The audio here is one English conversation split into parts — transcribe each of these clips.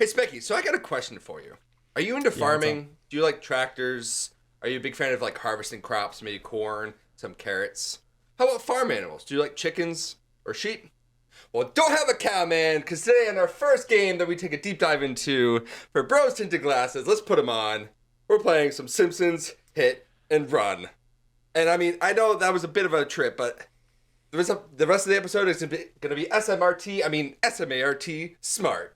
Hey, Specky, so I got a question for you. Are you into Yeah, what's up? farming? Do you like tractors? Are you a big fan of like harvesting crops, maybe corn, some carrots? How about farm animals? Do you like chickens or sheep? Well, don't have a cow, man, because today in our first game that we take a deep dive into for Bros Tinted Glasses, let's put them on. We're playing some Simpsons Hit and Run. And I mean, I know that was a bit of a trip, but the rest of the episode is going to be SMART smart.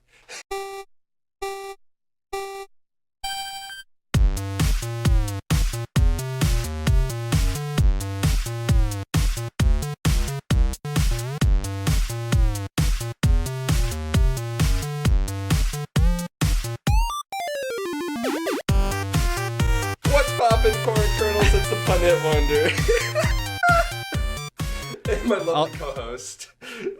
What's poppin', corn kernels? It's the pun hit wonder. And my lovely co-host.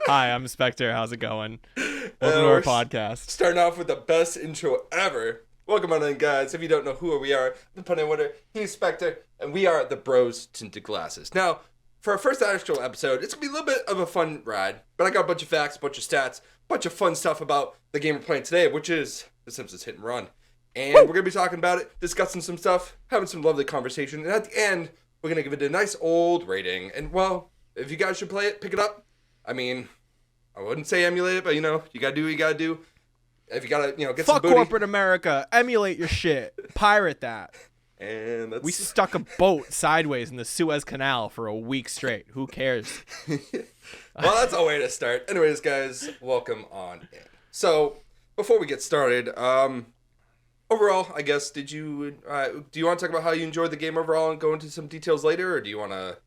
Hi, I'm Spectre. How's it going? Welcome to our podcast. Starting off with the best intro ever. Welcome on in, guys. If you don't know who we are, the pun hit wonder, he's Spectre, and we are the Bros Tinted Glasses. Now, for our first actual episode, it's gonna be a little bit of a fun ride, but I got a bunch of facts, a bunch of stats, a bunch of fun stuff about the game we're playing today, which is The Simpsons Hit and Run. And we're going to be talking about it, discussing some stuff, having some lovely conversation. And at the end, we're going to give it a nice old rating. And, well, if you guys should play it, pick it up. I mean, I wouldn't say emulate it, but, you got to do what you got to do. If you got to, get some Fuck booty. corporate America. Emulate your shit. Pirate that. And that's... We stuck a boat sideways in the Suez Canal for a week straight. Who cares? Well, that's a way to start. Anyways, guys, welcome on in. So, before we get started, overall, I guess, do you want to talk about how you enjoyed the game overall and go into some details later, or do you want to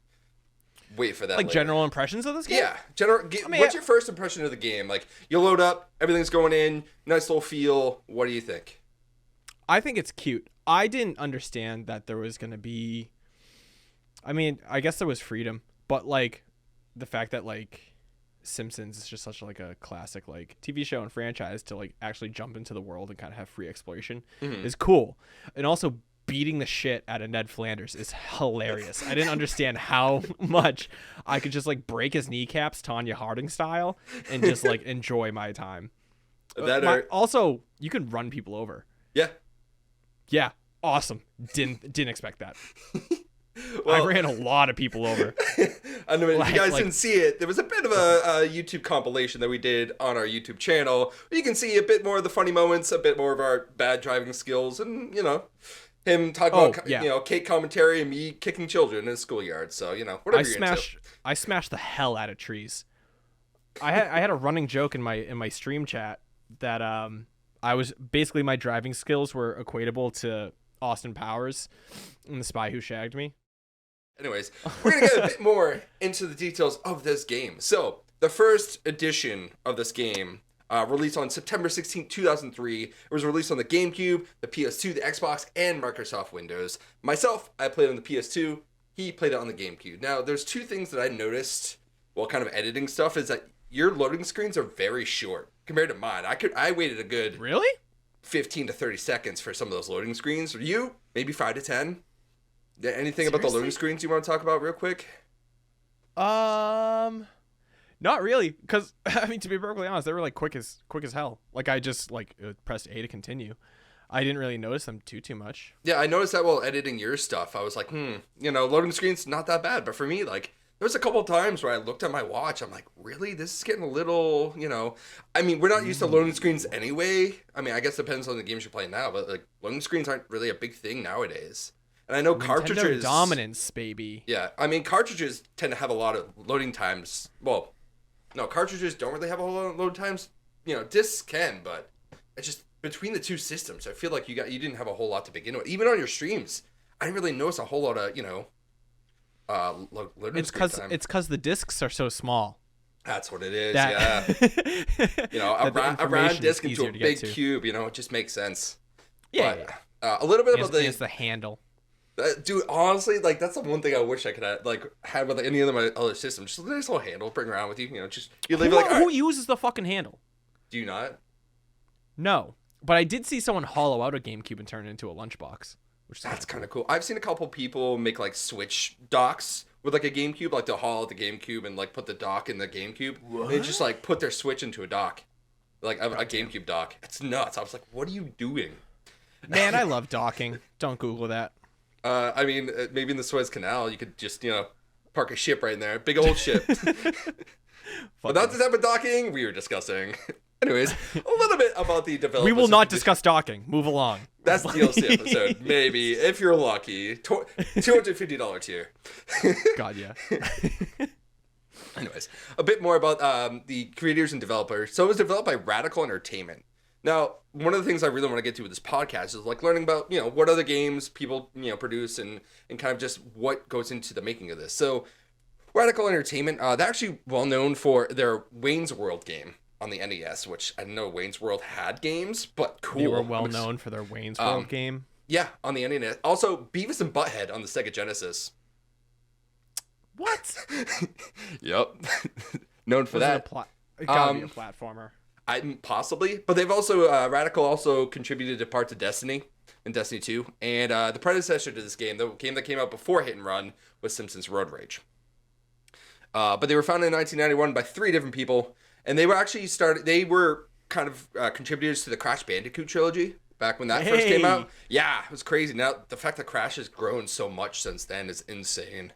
wait for that Like later? general impressions of this game? Yeah, mean, what's your first impression of the game? Like, you load up, everything's going in, nice little feel. What do you think? I think it's cute. I didn't understand that there was going to be... I mean, I guess there was freedom, but, like, the fact that, like, Simpsons is just such like a classic like TV show and franchise to like actually jump into the world and kind of have free exploration is cool. And also beating the shit out of Ned Flanders is hilarious. I didn't understand how much I could just like break his kneecaps Tanya Harding style and just like enjoy my time. Also, you can run people over. Yeah. Yeah, awesome. Didn't expect that. Well, I ran a lot of people over. I know if you guys didn't see it, there was a bit of a YouTube compilation that we did on our YouTube channel. You can see a bit more of the funny moments, a bit more of our bad driving skills, and him talking about Kate commentary and me kicking children in a schoolyard. So whatever you're into. I smashed the hell out of trees. I had a running joke in my stream chat that I was basically my driving skills were equatable to Austin Powers in The Spy Who Shagged Me. Anyways, we're going to get a bit more into the details of this game. So, the first edition of this game released on September 16, 2003. It was released on the GameCube, the PS2, the Xbox, and Microsoft Windows. Myself, I played on the PS2. He played it on the GameCube. Now, there's two things that I noticed while kind of editing stuff is that your loading screens are very short compared to mine. I waited a good... Really? 15 to 30 seconds for some of those loading screens. You, maybe 5 to 10. Anything about the loading screens you want to talk about real quick? Not really, because I mean, to be perfectly honest, they were like quick as hell. Like I just like pressed A to continue. I didn't really notice them too much. Yeah, I noticed that while editing your stuff. I was like, loading screens not that bad, but for me, like, there was a couple of times where I looked at my watch. I'm like, really? This is getting a little, I mean, we're not used to loading screens anyway. I mean, I guess it depends on the games you're playing now, but like loading screens aren't really a big thing nowadays. And I know cartridges... dominance, baby. Yeah, I mean, cartridges tend to have a lot of loading times. Well, no, cartridges don't really have a whole lot of load times. Discs can, but it's just between the two systems. I feel like you didn't have a whole lot to begin with. Even on your streams, I didn't really notice a whole lot of, loading screen time. It's because the discs are so small. That's what it is, yeah. A round disc into a big cube, it just makes sense. Yeah, but, a little bit about the handle. Dude, honestly, like that's the one thing I wish I could have with any of my other systems. Just a nice little handle, bring around with you. Who uses the fucking handle? Do you not? No, but I did see someone hollow out a GameCube and turn it into a lunchbox. That's kind of cool. I've seen a couple people make like Switch docks with like a GameCube, like to haul out the GameCube and like put the dock in the GameCube. What? And they just like put their Switch into a dock. like a GameCube dock. It's nuts. I was like, what are you doing? Man, I love docking. Don't Google that. I mean, maybe in the Suez Canal, you could just, park a ship right in there. Big old ship. But that's the type of docking we were discussing. Anyways, a little bit about the development. We will not discuss docking. Move along. That's the DLC episode. Maybe, if you're lucky. $250 tier. God, yeah. Anyways, a bit more about the creators and developers. So it was developed by Radical Entertainment. Now, one of the things I really want to get to with this podcast is like learning about, what other games people, produce and kind of just what goes into the making of this. So Radical Entertainment, they're actually well known for their Wayne's World game on the NES, which I didn't know Wayne's World had games, but cool. They were well known for their Wayne's World game. Yeah, on the NES. Also, Beavis and Butthead on the Sega Genesis. What? Yep. Known for that. It gotta be a platformer. Possibly, but they've also Radical also contributed to parts of Destiny and Destiny 2, and the predecessor to this game, the game that came out before Hit and Run, was Simpsons Road Rage. But they were founded in 1991 by 3 different people, and they were actually They were kind of contributors to the Crash Bandicoot trilogy back when that first came out. Yeah, it was crazy. Now the fact that Crash has grown so much since then is insane.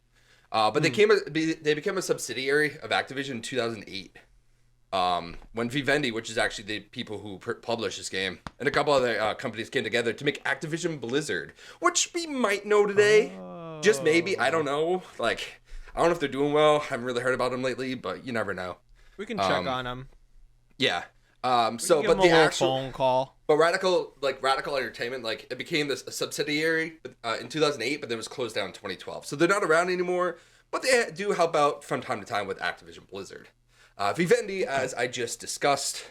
But they became a subsidiary of Activision in 2008. When Vivendi, which is actually the people who published this game, and a couple other companies came together to make Activision Blizzard, which we might know today. Just maybe. I don't know. Like, I don't know if they're doing well. I haven't really heard about them lately, but you never know. We can check on them. Yeah. But the actual phone call. But Radical Entertainment, like, it became a subsidiary in 2008, but then was closed down in 2012. So they're not around anymore, but they do help out from time to time with Activision Blizzard. Vivendi, as I just discussed,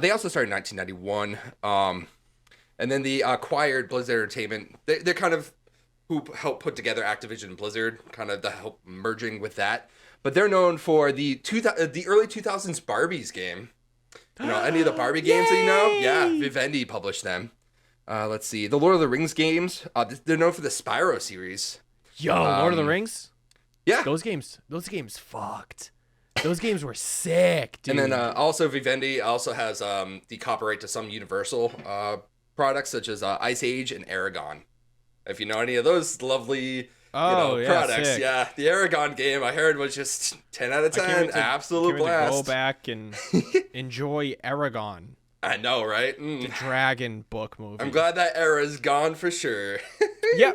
they also started in 1991, and then the acquired Blizzard Entertainment. They're kind of who helped put together Activision and Blizzard, kind of the help merging with that. But they're known for the early 2000s Barbies game. Any of the Barbie games that you know? Yeah, Vivendi published them. Let's see, the Lord of the Rings games. They're known for the Spyro series. Yo, Lord of the Rings. Yeah, those games fucked. Those games were sick, dude. And then also Vivendi also has the copyright to some Universal products such as Ice Age and Aragon. If you know any of those lovely products. Sick. Yeah, the Aragon game I heard was just 10 out of 10. Absolute blast. Go back and enjoy Aragon. I know, right? The Dragon book movie. I'm glad that era's gone for sure. Yeah.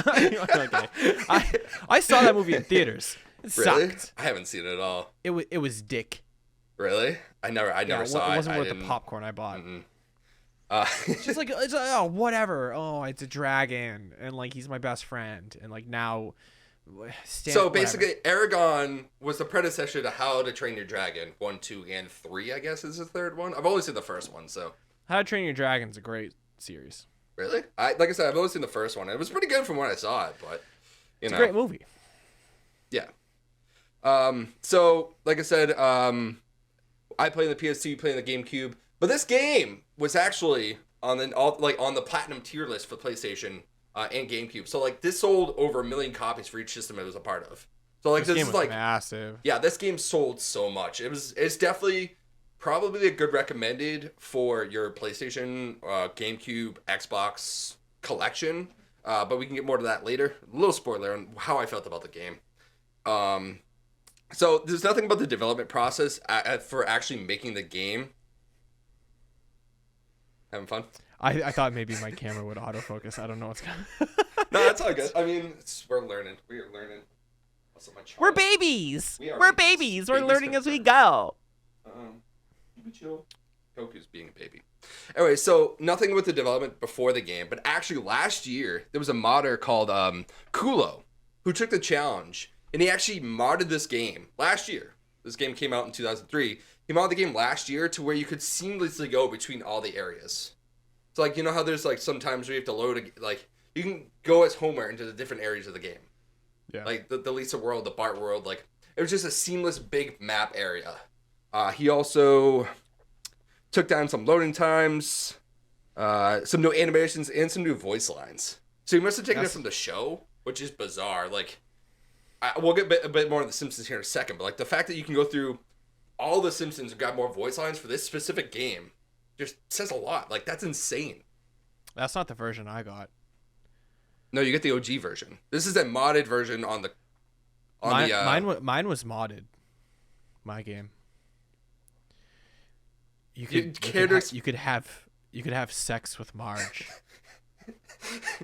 Okay. I saw that movie in theaters. It really? sucked. I haven't seen it at all. It was dick. Really? I never saw it. It wasn't worth the popcorn I bought. Mm-mm. It's just like, whatever. Oh, it's a dragon, and like he's my best friend, and like now. Basically, Aragon was the predecessor to How to Train Your Dragon 1, 2, and 3. I guess is the third one. I've only seen the first one, so. How to Train Your Dragon's a great series. Really? Like I said, I've only seen the first one. It was pretty good from when I saw it, but it's a great movie. Yeah. So like I said, I play in the PS2, you play in the GameCube, but this game was actually on the platinum tier list for PlayStation and GameCube. So like this sold over 1 million copies for each system it was a part of. So like this game is was like massive. Yeah, this game sold so much. It's definitely probably a good recommended for your PlayStation, GameCube, Xbox collection. But we can get more to that later. A little spoiler on how I felt about the game. So there's nothing about the development process for actually making the game. Having fun? I thought maybe my camera would autofocus. I don't know what's going on. No, that's all good. I mean, we're learning. We are learning. Also, we're babies. We're babies. We're learning as we go. Chill. Goku's being a baby. Anyway, so nothing with the development before the game, but actually last year there was a modder called Kulo who took the challenge, and he actually modded this game last year. This game came out in 2003. He modded the game last year to where you could seamlessly go between all the areas. So like, you know how there's like sometimes where you have to load you can go as Homer into the different areas of the game. Yeah. Like the Lisa world, the Bart world, like it was just a seamless big map area. He also took down some loading times, some new animations, and some new voice lines. So he must have taken it from the show, which is bizarre. Like, we'll get a bit more of The Simpsons here in a second, but like the fact that you can go through all the Simpsons got more voice lines for this specific game just says a lot. Like, that's insane. That's not the version I got. No, you get the OG version. This is a modded version on the mine was modded. My game. You could have sex with Marge.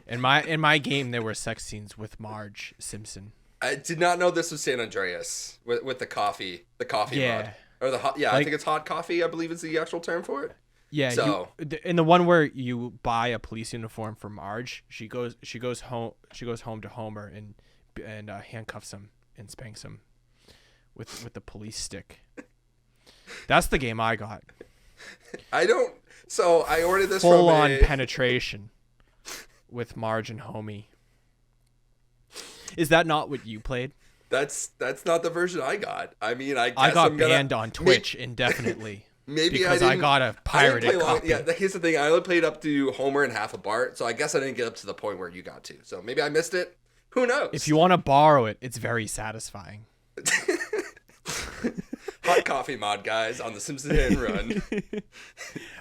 In my game, there were sex scenes with Marge Simpson. I did not know this was San Andreas with the coffee mod. Or the hot, I think it's hot coffee, I believe is the actual term for it. Yeah, so in the one where you buy a police uniform for Marge, she goes home to Homer and handcuffs him and spanks him with the police stick. That's the game I got. So I ordered this full on penetration with Marge and Homie. Is that not what you played? That's not the version I got. I mean, I guess I got banned on Twitch indefinitely. Maybe because I got a pirated copy. Yeah, here's the thing. I only played up to Homer and half a Bart, so I guess I didn't get up to the point where you got to. So maybe I missed it. Who knows? If you want to borrow it, it's very satisfying. Hot coffee mod, guys, on the Simpson Hit and Run.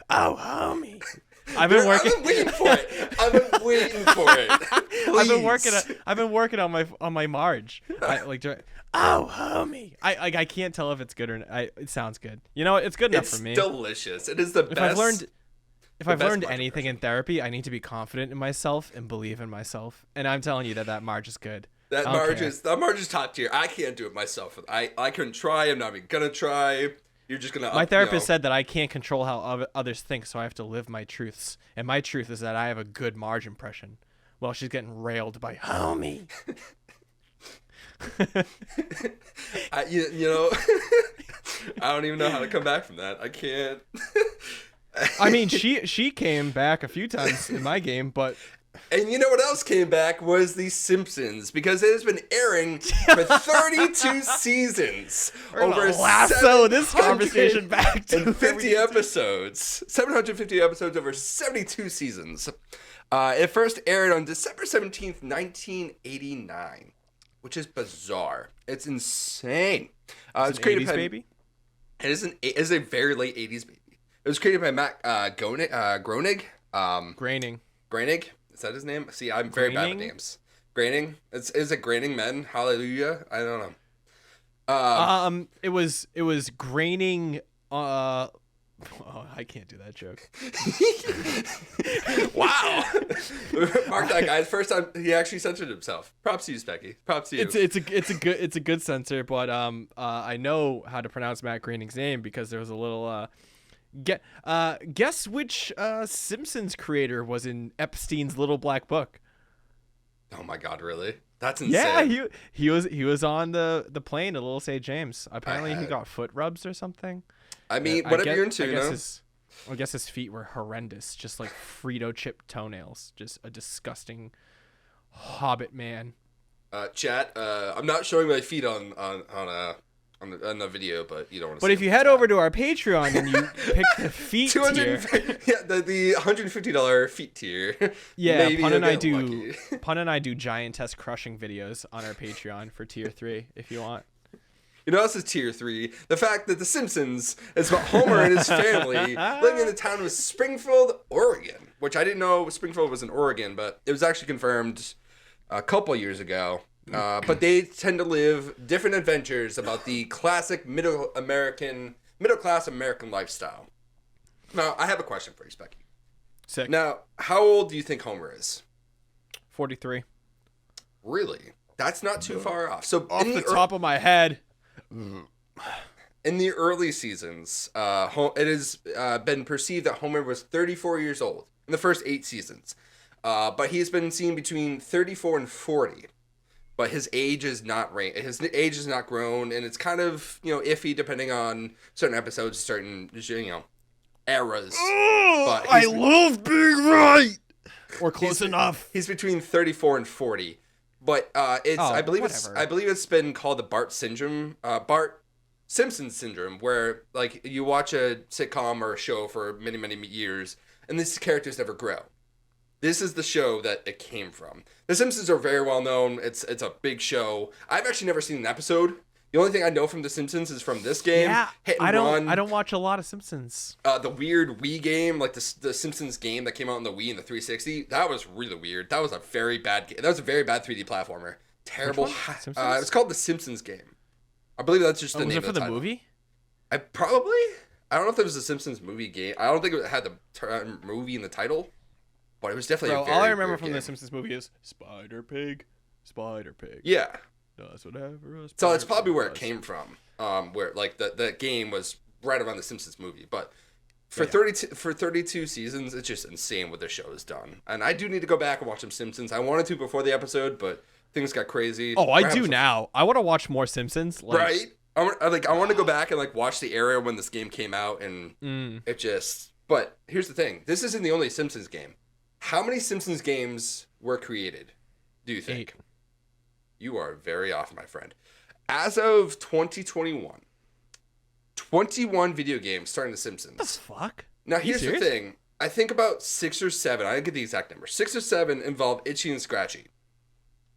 Oh, homie. I've been waiting for it. Please. I've been working on my Marge. Oh, homie. I can't tell if it's good or not. It sounds good. You know, it's good enough for me. It's delicious. It is the best. If I've learned anything in therapy, I need to be confident in myself and believe in myself. And I'm telling you that Marge is good. That Marge is top tier. I can't do it myself. I couldn't try. I'm not even gonna try. You're just gonna. My therapist said that I can't control how others think, so I have to live my truths. And my truth is that I have a good Marge impression. Well, she's getting railed by homie. You know, I don't even know how to come back from that. I can't. I mean, she came back a few times in my game, but. And you know what else came back was The Simpsons, because it has been airing for 32 seasons. Over lasso this conversation back to 50 episodes. 750 episodes over 72 seasons. It first aired on December 17th, 1989, which is bizarre. It's insane. It's created 80s baby? It is a very late 80s baby. It was created by Matt Groening. Groening. Is that his name? See, I'm very bad with names. Graining? Is it Graining Men? Hallelujah? I don't know. It was graining. Oh, I can't do that joke. Wow. Mark that guy. First time he actually censored himself. Props to you, Specky. Props to you. It's a good censor, but I know how to pronounce Matt Groening's name because there was a little. Guess which Simpsons creator was in Epstein's Little Black Book? Oh my God, really? That's insane. Yeah, he was on the plane at Little St. James. Apparently he got foot rubs or something. I mean, whatever you're into, I guess his feet were horrendous, just like Frito chip toenails. Just a disgusting hobbit man. Chat, I'm not showing my feet on the video, but you don't want to. But if you head over to our Patreon and you pick the feet tier, the $150 feet tier. Yeah, Pun and I do giantess crushing videos on our Patreon for tier 3 if you want. You know, this is tier 3. The fact that The Simpsons is about Homer and his family living in the town of Springfield, Oregon, which I didn't know Springfield was in Oregon, but it was actually confirmed a couple years ago. But they tend to live different adventures about the classic middle class American lifestyle. Now, I have a question for you, Specky. Sick. Now, how old do you think Homer is? 43. Really? That's not too far off. So off the top of my head. In the early seasons, it has been perceived that Homer was 34 years old in the first 8 seasons. But he's been seen between 34 and 40. But his age is not grown, and it's kind of, iffy depending on certain episodes, certain, eras. But I love being right! Or close enough. He's between 34 and 40. But I believe it's been called the Bart Simpson syndrome, where like you watch a sitcom or a show for many, many years, and these characters never grow. This is the show that it came from. The Simpsons are very well known. It's a big show. I've actually never seen an episode The only thing I know from The Simpsons is from this game. Yeah, Hit and I Run. don't watch a lot of Simpsons. The weird Wii game, like the Simpsons game that came out on the Wii and the 360. That was really weird. That was a very bad game. That was a very bad 3D platformer. Terrible. It's called The Simpsons game. I believe that's just the name of the title. Was it for the movie? I don't know if it was a Simpsons movie game. I don't think it had the term movie in the title, but it was definitely a very all I remember weird from game. the Simpsons movie is Spider Pig. Yeah. Does whatever. So it's probably where it came from. Where like the game was right around the Simpsons movie, but for 32 seasons, it's just insane what this show has done. And I do need to go back and watch some Simpsons. I wanted to before the episode, but things got crazy. Oh, I do now. I want to watch more Simpsons. Right? I want to go back and like watch the era when this game came out, and it just. But here's the thing: this isn't the only Simpsons game. How many Simpsons games were created? Do you think? 8. You are very off, my friend. As of 2021, 21 video games starring The Simpsons. What the fuck? Now here's the thing: I think about 6 or 7. I didn't get the exact number. 6 or 7 involve Itchy and Scratchy.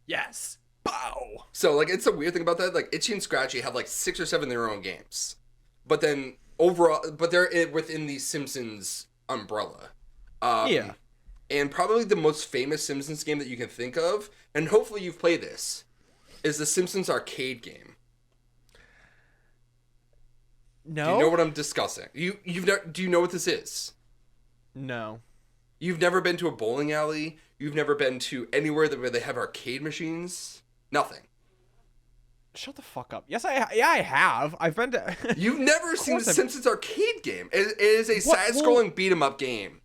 Yes. Bow. So, like, it's a weird thing about that. Like, Itchy and Scratchy have, like, 6 or 7 of their own games. But then, overall, but they're within the Simpsons umbrella. Yeah. And probably the most famous Simpsons game that you can think of, and hopefully you've played this, is the Simpsons arcade game. No. Do you know what I'm discussing? Do you know what this is? No. You've never been to a bowling alley? You've never been to anywhere where they have arcade machines? Nothing. Shut the fuck up. Yes, I have. I've been to. You've never seen the Simpsons arcade game. It is a side-scrolling beat-em-up game.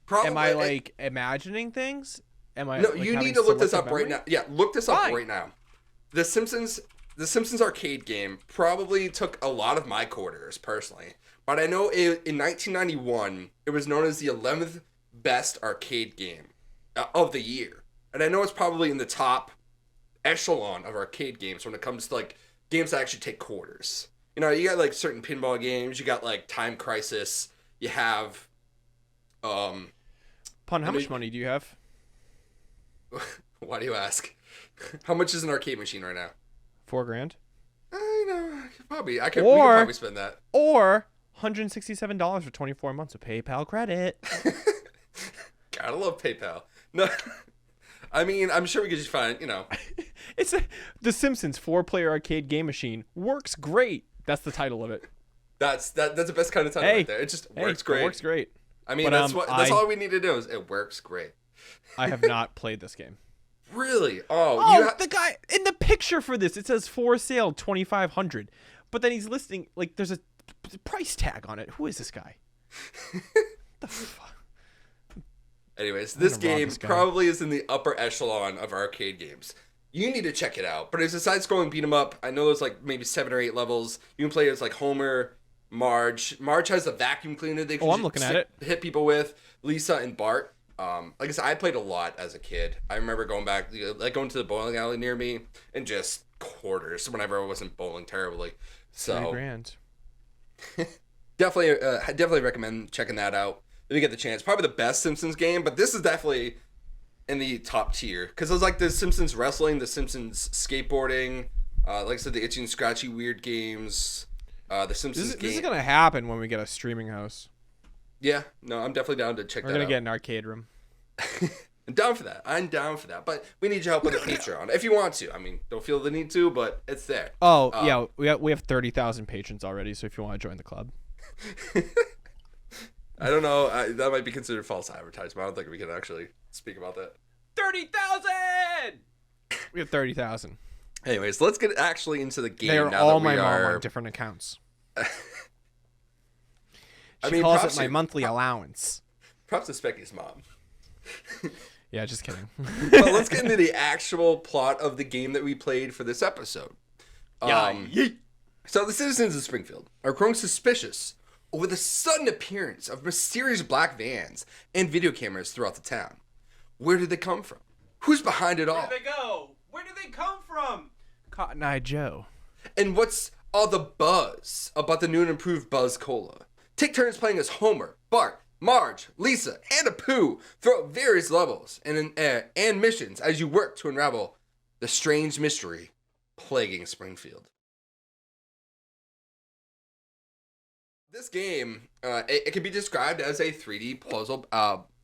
Probably, am I like imagining things? Am I? No, like, you need to look this up right now. Yeah, look this up right now. The Simpsons arcade game probably took a lot of my quarters personally, but I know in 1991 it was known as the 11th best arcade game of the year, and I know it's probably in the top echelon of arcade games when it comes to like games that actually take quarters. You know, you got like certain pinball games, you got like Time Crisis, you have Pun, how much money do you have? Why do you ask? How much is an arcade machine right now? $4,000. I know, we could probably spend that. Or $167 for 24 months of PayPal credit. Gotta love PayPal. No, I mean, I'm sure we could just find, you know. It's The Simpsons 4-player arcade game machine works great. That's the title of it. That's the best kind of title right there. It just works great. It works great. I mean, that's all we need to do is it works great. I have not played this game. Really? The guy in the picture for this, it says for sale $2,500, but then he's listing like there's a price tag on it. Who is this guy? The fuck? Anyways, this game probably is in the upper echelon of arcade games. You need to check it out. But it's a side-scrolling beat 'em up. I know there's like maybe 7 or 8 levels. You can play as like Homer, Marge. Marge has a vacuum cleaner they can I'm looking at it. Hit people with. Lisa and Bart. Like I said, I played a lot as a kid. I remember going to the bowling alley near me and just quarters whenever I wasn't bowling terribly. So $3,000. definitely recommend checking that out if you get the chance. Probably the best Simpsons game, but this is definitely in the top tier because it was like the Simpsons wrestling, the Simpsons skateboarding, like I said, the Itchy and Scratchy weird games, the Simpsons. This is gonna happen when we get a streaming house. Yeah, no, I'm definitely down to check that out. We're gonna get an arcade room. I'm down for that. But we need your help on the Patreon if you want to. I mean, don't feel the need to, but it's there. Oh, yeah, we have 30,000 patrons already, so if you want to join the club. I don't know. That might be considered false advertisement. I don't think we can actually speak about that. 30,000! We have 30,000. Anyways, let's get actually into the game. They are now all that my mom on different accounts. She calls it my monthly allowance. Props to Specky's mom. Yeah, just kidding. But let's get into the actual plot of the game that we played for this episode. So the citizens of Springfield are growing suspicious over the sudden appearance of mysterious black vans and video cameras throughout the town. Where did they come from? Who's behind it all? Where did they go? Where did they come from? Cotton Eye Joe. And what's all the buzz about the new and improved Buzz Cola? Take turns playing as Homer, Bart, Marge, Lisa, and Apu throughout various levels and missions as you work to unravel the strange mystery plaguing Springfield. This game, it can be described as a 3D puzzle,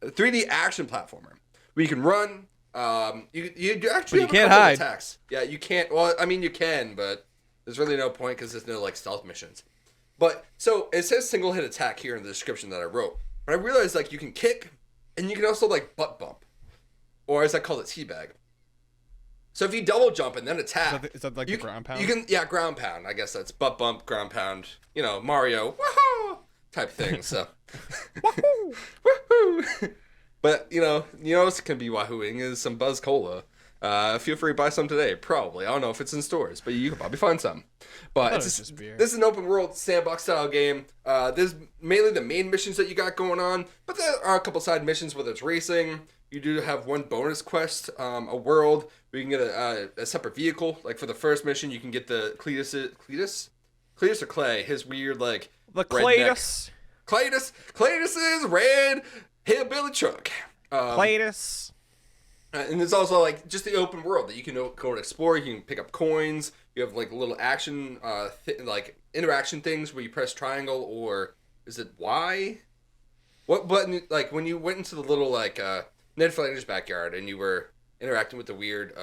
3D action platformer where you can run. You actually have a can't couple hide. of attacks. Yeah, you can't. Well, I mean, you can, but there's really no point because there's no like stealth missions. But so it says single hit attack here in the description that I wrote. But I realized like you can kick, and you can also like butt bump, or as I call it, teabag. So if you double jump and then attack, Is that like the ground pound? You can, yeah, ground pound. I guess that's butt bump, ground pound. You know, Mario, woohoo, type thing. So, woohoo, woohoo. But you know what can be wahooing is some Buzz Cola. Feel free to buy some today. Probably, I don't know if it's in stores, but you can probably find some. But it's just beer. This is an open world sandbox style game. There's mainly the main missions that you got going on, but there are a couple side missions, whether it's racing. You do have one bonus quest, a world where you can get a separate vehicle. Like for the first mission, you can get the Cletus or Clay, his weird like The redneck- Cletus. Cletus's red hillbilly truck. Cletus. And there's also like just the open world that you can go and explore. You can pick up coins. You have like little action, like interaction things where you press triangle or is it Y? What button? Like when you went into the little like Ned Flanders' backyard and you were interacting with the weird.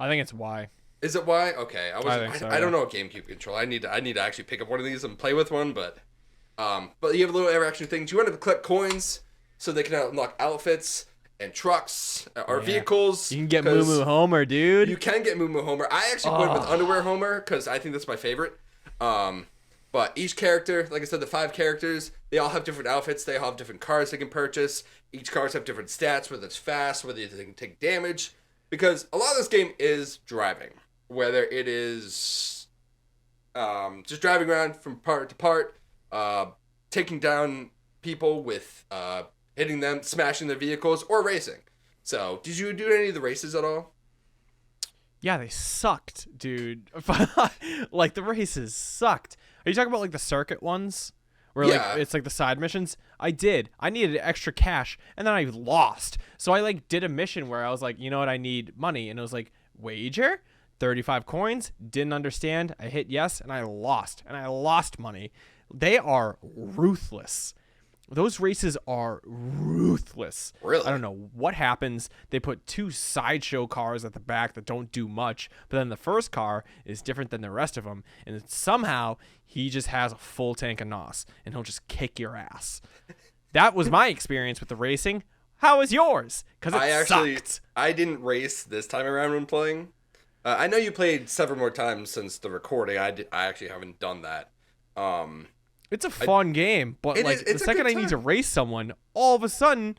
I think it's Y. Is it Y? Okay, I think so, I don't know a GameCube controller. I need to actually pick up one of these and play with one. But you have little interaction things. You want to collect coins so they can unlock outfits and trucks or vehicles. You can get Moo Moo Homer, dude. You can get Moo Moo Homer. I actually went with Underwear Homer because I think that's my favorite. But each character, like I said, the 5 characters, they all have different outfits. They all have different cars they can purchase. Each cars have different stats, whether it's fast, whether they can take damage. Because a lot of this game is driving. Whether it is just driving around from part to part, taking down people with hitting them, smashing their vehicles, or racing. So, did you do any of the races at all? Yeah, they sucked, dude. Like the races sucked. Are you talking about like the circuit ones? Where like it's like the side missions? I did. I needed extra cash and then I lost. So I like did a mission where I was like, you know what, I need money. And it was like, wager? 35 coins? Didn't understand. I hit yes and I lost. And I lost money. They are ruthless. Those races are ruthless. Really? I don't know what happens. They put 2 sideshow cars at the back that don't do much, but then the first car is different than the rest of them, and somehow he just has a full tank of NOS, and he'll just kick your ass. That was my experience with the racing. How was yours? Because it sucked. I didn't race this time around when playing. I know you played several more times since the recording. I actually haven't done that. It's a fun game, but like the second I need to race someone, all of a sudden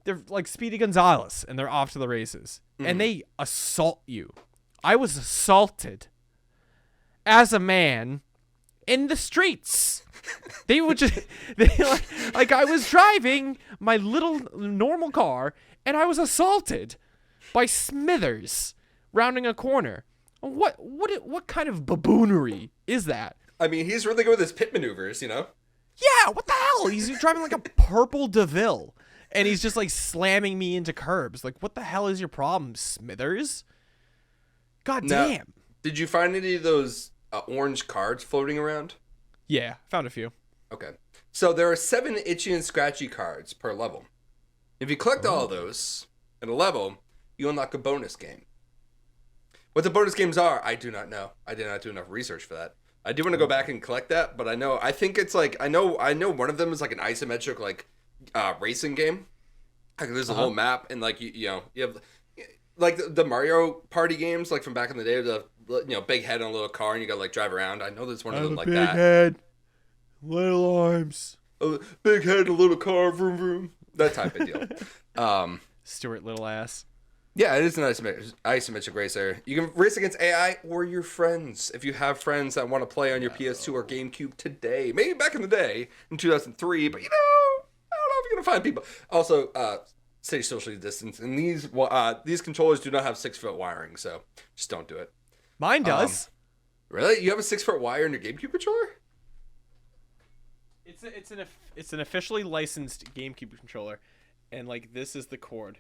they're like Speedy Gonzalez and they're off to the races and they assault you. I was assaulted as a man in the streets. They would just like I was driving my little normal car and I was assaulted by Smithers rounding a corner. What kind of baboonery is that? I mean, he's really good with his pit maneuvers, you know? Yeah, what the hell? He's driving like a purple DeVille, and he's just like slamming me into curbs. Like, what the hell is your problem, Smithers? God damn. Did you find any of those orange cards floating around? Yeah, found a few. Okay. So there are 7 itchy and scratchy cards per level. If you collect all of those in a level, you unlock a bonus game. What the bonus games are, I do not know. I did not do enough research for that. I do want to go back and collect that, but I think it's like I know one of them is like an isometric like racing game. Like there's a whole map and like you have like the Mario Party games like from back in the day, the big head on a little car and you got to like drive around. I know there's one of them like that. Big head, little arms. Big head, a little car, vroom vroom. That type of deal. Stuart Little Ass. Yeah, it is an isometric racer. You can race against AI or your friends. If you have friends that want to play on your PS2 or GameCube today. Maybe back in the day, in 2003, but I don't know if you're going to find people. Also, stay socially distanced. And these controllers do not have 6-foot wiring, so just don't do it. Mine does. Really? You have a 6-foot wire in your GameCube controller? It's an officially licensed GameCube controller, and like this is the cord.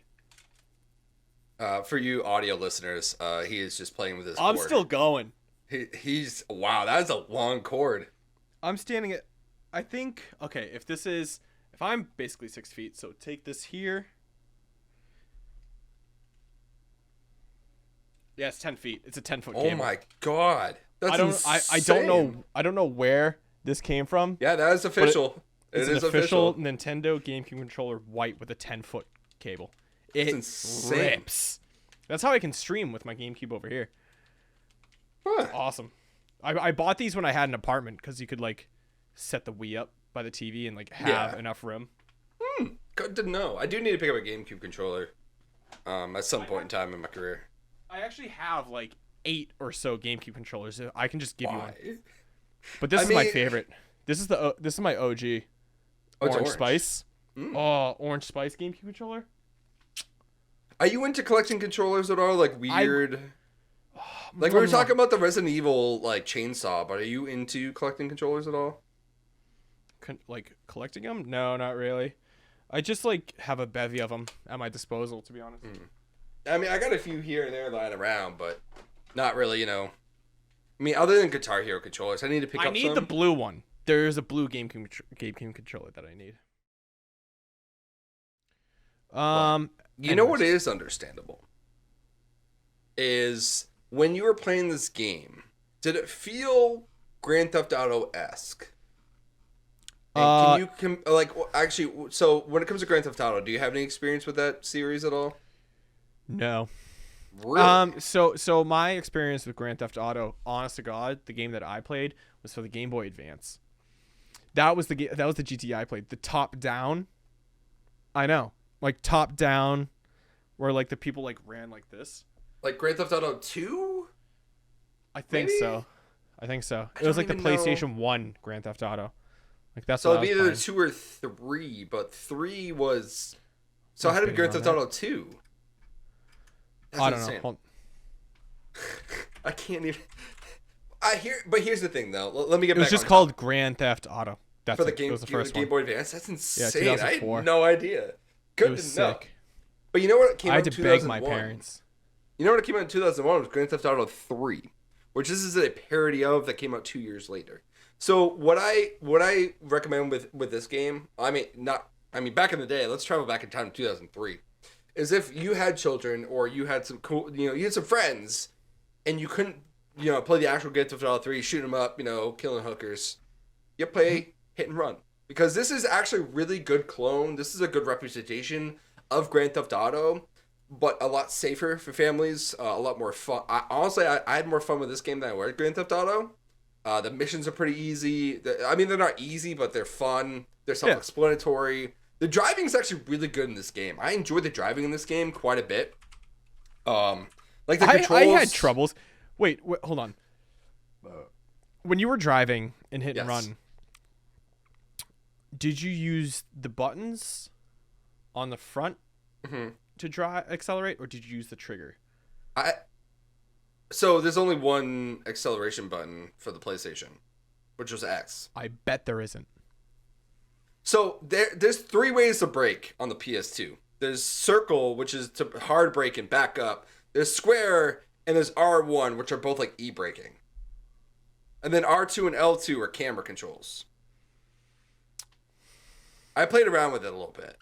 For you audio listeners, he is just playing with his cord. I'm still going. He's wow, that is a long cord. I'm standing at I think okay, if I'm basically 6 feet, so take this here. Yeah, it's 10 feet. It's a 10-foot cable. Oh my god, that's I don't know. I don't know where this came from. Yeah, that is official. It's an official Nintendo GameCube controller, white with a 10-foot cable. It rips. That's how I can stream with my GameCube over here. Huh. Awesome. I bought these when I had an apartment because you could like set the Wii up by the TV and like have enough room. Good to know. I do need to pick up a GameCube controller at some point in time in my career. I actually have like 8 or so GameCube controllers. I can just give you one. Why? But this is my favorite. This is my OG. Orange Spice. Oh, Orange Spice GameCube controller. Are you into collecting controllers at all? Like weird. Like we were talking about the Resident Evil like chainsaw, but are you into collecting controllers at all? Like collecting them? No, not really. I just like have a bevy of them at my disposal, to be honest. I mean, I got a few here and there lying around, but not really, you know. I mean, other than Guitar Hero controllers, I need to pick up some. I need the blue one. There's a blue GameCube controller that I need. You know what is understandable? Is when you were playing this game, did it feel Grand Theft Auto-esque? And can you actually? So when it comes to Grand Theft Auto, do you have any experience with that series at all? No. Really? So my experience with Grand Theft Auto, honest to God, the game that I played was for the Game Boy Advance. That was the GT I played. The top down. I know, like top down, where like the people like ran like this. Like Grand Theft Auto 2? I think so. It was like the PlayStation 1 Grand Theft Auto. Like that's so it'd be either 2 or 3, but 3 was. So how did it be Grand Theft Auto 2? That's I don't insane. know. I can't even. But here's the thing, though. Let me get back. It was just called Grand Theft Auto. That's for the it. game. It was the first one. Game Boy Advance. That's insane. Yeah, I 2004. had no idea. Good It was to know. sick. But you know what? It came I out had in to beg 2001. my parents. You know what? It came out in 2001 was Grand Theft Auto 3, which this is a parody of that came out 2 years later. So what I recommend with this game, back in the day, let's travel back in time to 2003, is if you had children or you had some cool, you had some friends, and you couldn't, play the actual Grand Theft Auto 3, shoot them up, killing hookers, you play Hit and Run. Because this is actually a really good clone. This is a good representation of Grand Theft Auto, but a lot safer for families, a lot more fun. I had more fun with this game than I with Grand Theft Auto. The missions are pretty easy. They're not easy, but they're fun. They're self-explanatory. Yeah. The driving is actually really good in this game. I enjoy the driving in this game quite a bit. Like the controls. I had troubles. Wait, hold on. When you were driving in Hit and Run, did you use the buttons on the front to accelerate, or did you use the trigger? So there's only one acceleration button for the PlayStation, which was X. I bet there isn't. So there's 3 ways to brake on the PS2. There's circle, which is to hard brake and back up. There's square, and there's R1, which are both like e-braking. And then R2 and L2 are camera controls. I played around with it a little bit.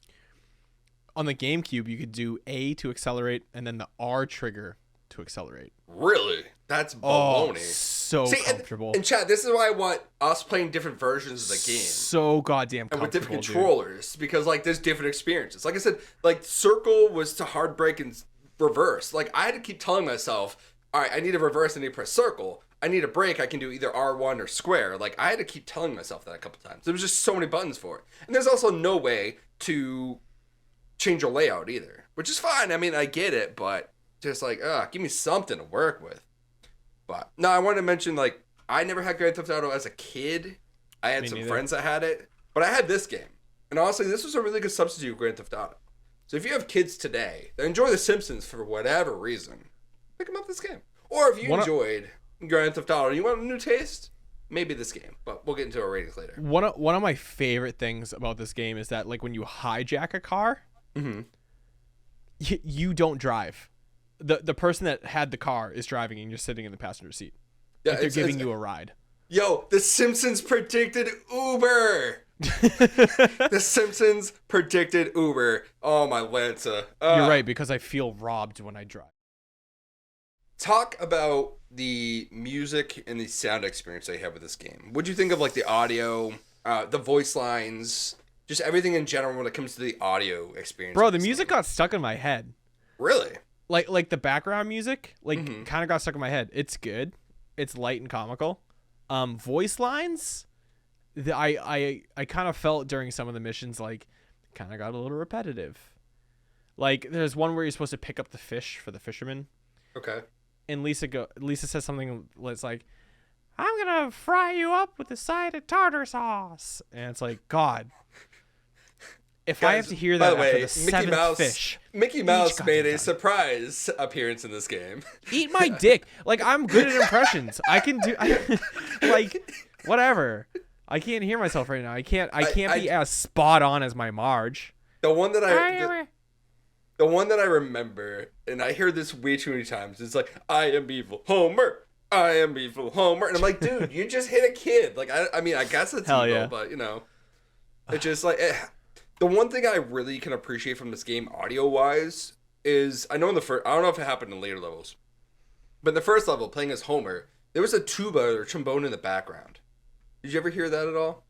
On the GameCube, you could do A to accelerate, and then the R trigger to accelerate. Really? That's baloney. So comfortable. And chat, this is why I want us playing different versions of the game. So goddamn comfortable. And with different controllers, because like there's different experiences. Like I said, like circle was to hard brake and reverse. Like I had to keep telling myself, all right, I need to reverse, I need to press circle. I need a brake, I can do either R1 or square. Like I had to keep telling myself that a couple times. There was just so many buttons for it. And there's also no way to change your layout either, which is fine. I mean, I get it, but just like, give me something to work with. But no, I wanted to mention, like, I never had Grand Theft Auto as a kid. I had some friends that had it, but I had this game. And honestly, this was a really good substitute for Grand Theft Auto. So if you have kids today that enjoy The Simpsons for whatever reason, pick them up this game. Or if you enjoyed Grand Theft Auto and you want a new taste, maybe this game. But we'll get into our ratings later. One of my favorite things about this game is that, like, when you hijack a car, you don't drive. The person that had the car is driving and you're sitting in the passenger seat. Yeah, like they're giving you a ride. Yo, The Simpsons predicted Uber. The Simpsons predicted Uber. Oh, my Lanza. You're right, because I feel robbed when I drive. Talk about the music and the sound experience they have with this game. What'd you think of like the audio, the voice lines, just everything in general when it comes to the audio experience? Bro, the music got stuck in my head. Really? Like the background music, kind of got stuck in my head. It's good. It's light and comical. Voice lines, I kind of felt during some of the missions like kind of got a little repetitive. Like there's one where you're supposed to pick up the fish for the fisherman. Okay. And Lisa says something that's like, "I'm gonna fry you up with a side of tartar sauce," and it's like, God. If Guys, I have to hear that after the seventh fish, Mickey Mouse made a surprise appearance in this game. Eat my dick. Like, I'm good at impressions. I can do like whatever. I can't hear myself right now. I can't be as spot on as my Marge. The one that I remember, and I heard this way too many times, is like, "I am evil Homer. I am evil Homer." And I'm like, dude, you just hit a kid. Like, I mean, I guess it's Hell evil, yeah. but, you know, it's just like, the one thing I really can appreciate from this game audio-wise is, I know in the first, I don't know if it happened in later levels, but in the first level, playing as Homer, there was a tuba or trombone in the background. Did you ever hear that at all?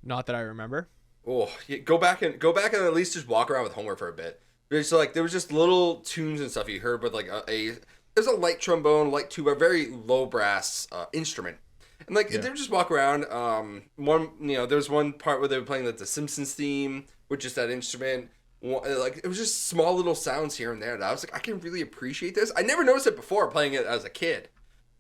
Not that I remember. Oh, yeah, go back and at least just walk around with Homer for a bit. There's like, there was just little tunes and stuff you heard, but like there's a light trombone, light tuba, very low brass instrument. And like, they would just walk around. There's one part where they were playing like the Simpsons theme with just that instrument. Like, it was just small little sounds here and there that I was like, I can really appreciate this. I never noticed it before playing it as a kid,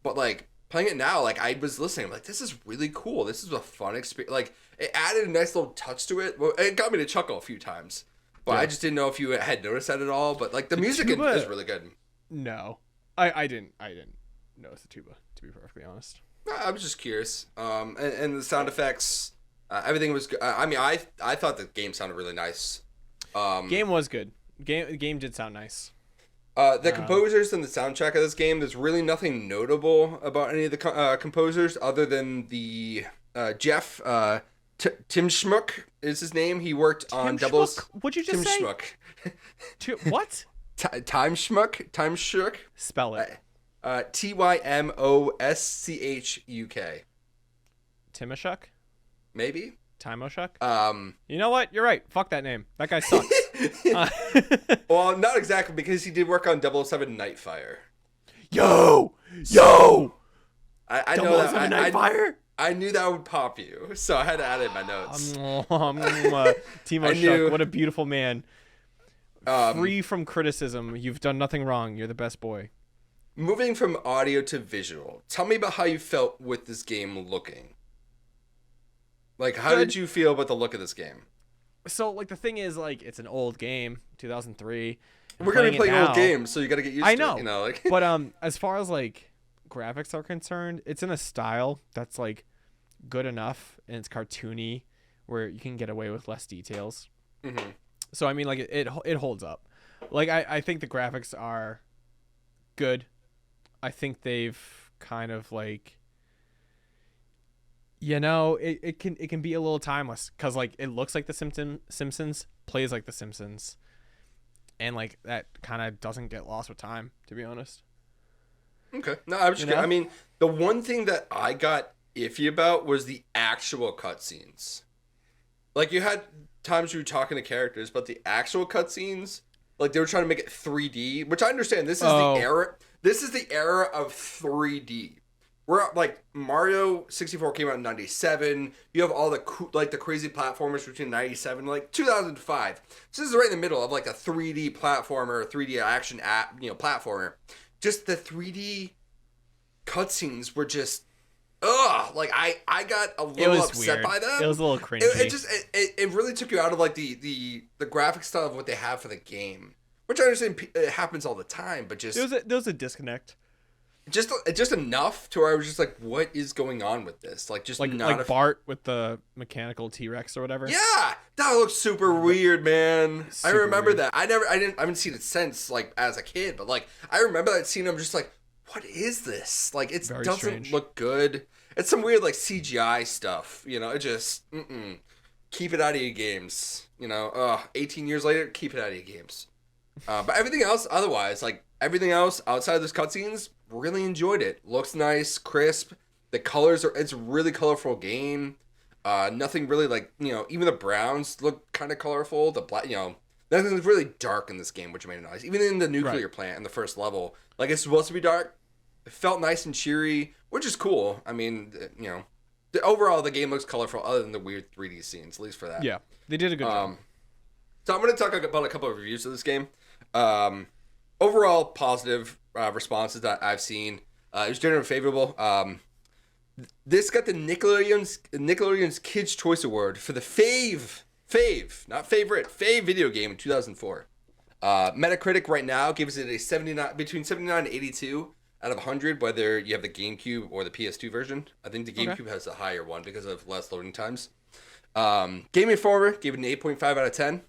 but like playing it now, like I was listening, I'm like, this is really cool. This is a fun experience. Like, it added a nice little touch to it. Well, it got me to chuckle a few times, but I just didn't know if you had noticed that at all. But like the music is really good. No, I didn't notice the tuba, to be perfectly honest. I was just curious. And the sound effects, everything was good. I mean, I thought the game sounded really nice. Game was good. Game did sound nice. The composers and the soundtrack of this game, there's really nothing notable about any of the composers other than the Jeff Tim Schmuck is his name. He worked on Doubles. What'd you just say? Tim Schmuck. What? Time Schmuck. Spell it. Tymoschuk. Timoshuk? Maybe. Timoshuk? You know what? You're right. Fuck that name. That guy sucks. Well, not exactly, because he did work on 007 Nightfire. Yo! I know that. Nightfire? I knew that would pop you, so I had to add it in my notes. Timo Shuck, what a beautiful man. Free from criticism. You've done nothing wrong. You're the best boy. Moving from audio to visual, tell me about how you felt with this game looking. Like, how did you feel about the look of this game? So, like, the thing is, like, it's an old game, 2003. We're going to be playing old games, so you got to get used to it. You know, like. But as far as, like, graphics are concerned, it's in a style that's, like, good enough, and it's cartoony, where you can get away with less details. Mm-hmm. So, I mean, like, it holds up. Like, I think the graphics are good. I think they've kind of, like, you know, it can be a little timeless, because, like, it looks like the Simpsons, plays like the Simpsons, and, like, that kind of doesn't get lost with time, to be honest. Okay. No, I was just I mean, the one thing that I got iffy about was the actual cutscenes. Like, you had times you were talking to characters, but the actual cutscenes, like, they were trying to make it 3D, which I understand. This is the era. This is the era of 3D. We're like, Mario 64 came out in 97. You have all the the crazy platformers between 97 and like 2005. So this is right in the middle of like a 3D platformer, 3D action platformer. Just the 3D cutscenes were just like I got a little upset by them. It was a little cringy. It really took you out of like the graphic style of what they have for the game, which I understand it happens all the time, but just there was a disconnect. Just enough to where I was just like, what is going on with this? Like, just like Bart with the mechanical T-Rex or whatever. Yeah, that looks super weird, man. I remember that. I haven't seen it since, like, as a kid, but like I remember that scene. I'm just like, what is this? Like, it doesn't look good. It's some weird like CGI stuff. You know, it just keep it out of your games. You know, 18 years later, keep it out of your games. But everything else, otherwise, like everything else outside of those cutscenes, really enjoyed it. Looks nice, crisp. The colors are. It's a really colorful game. Nothing really like, you know, even the browns look kind of colorful. The black, you know, nothing's really dark in this game, which made it nice. Even in the nuclear plant in the first level, like it's supposed to be dark. It felt nice and cheery, which is cool. I mean, you know, overall the game looks colorful, other than the weird 3D scenes, at least for that. Yeah, they did a good job. So I'm going to talk about a couple of reviews of this game. Overall, positive responses that I've seen. It was generally favorable. This got the Nickelodeon's Kids' Choice Award for the fave, not favorite, fave video game in 2004. Metacritic right now gives it a 79, between 79 and 82 out of 100, whether you have the GameCube or the PS2 version. I think the GameCube has a higher one because of less loading times. Game Informer gave it an 8.5 out of 10,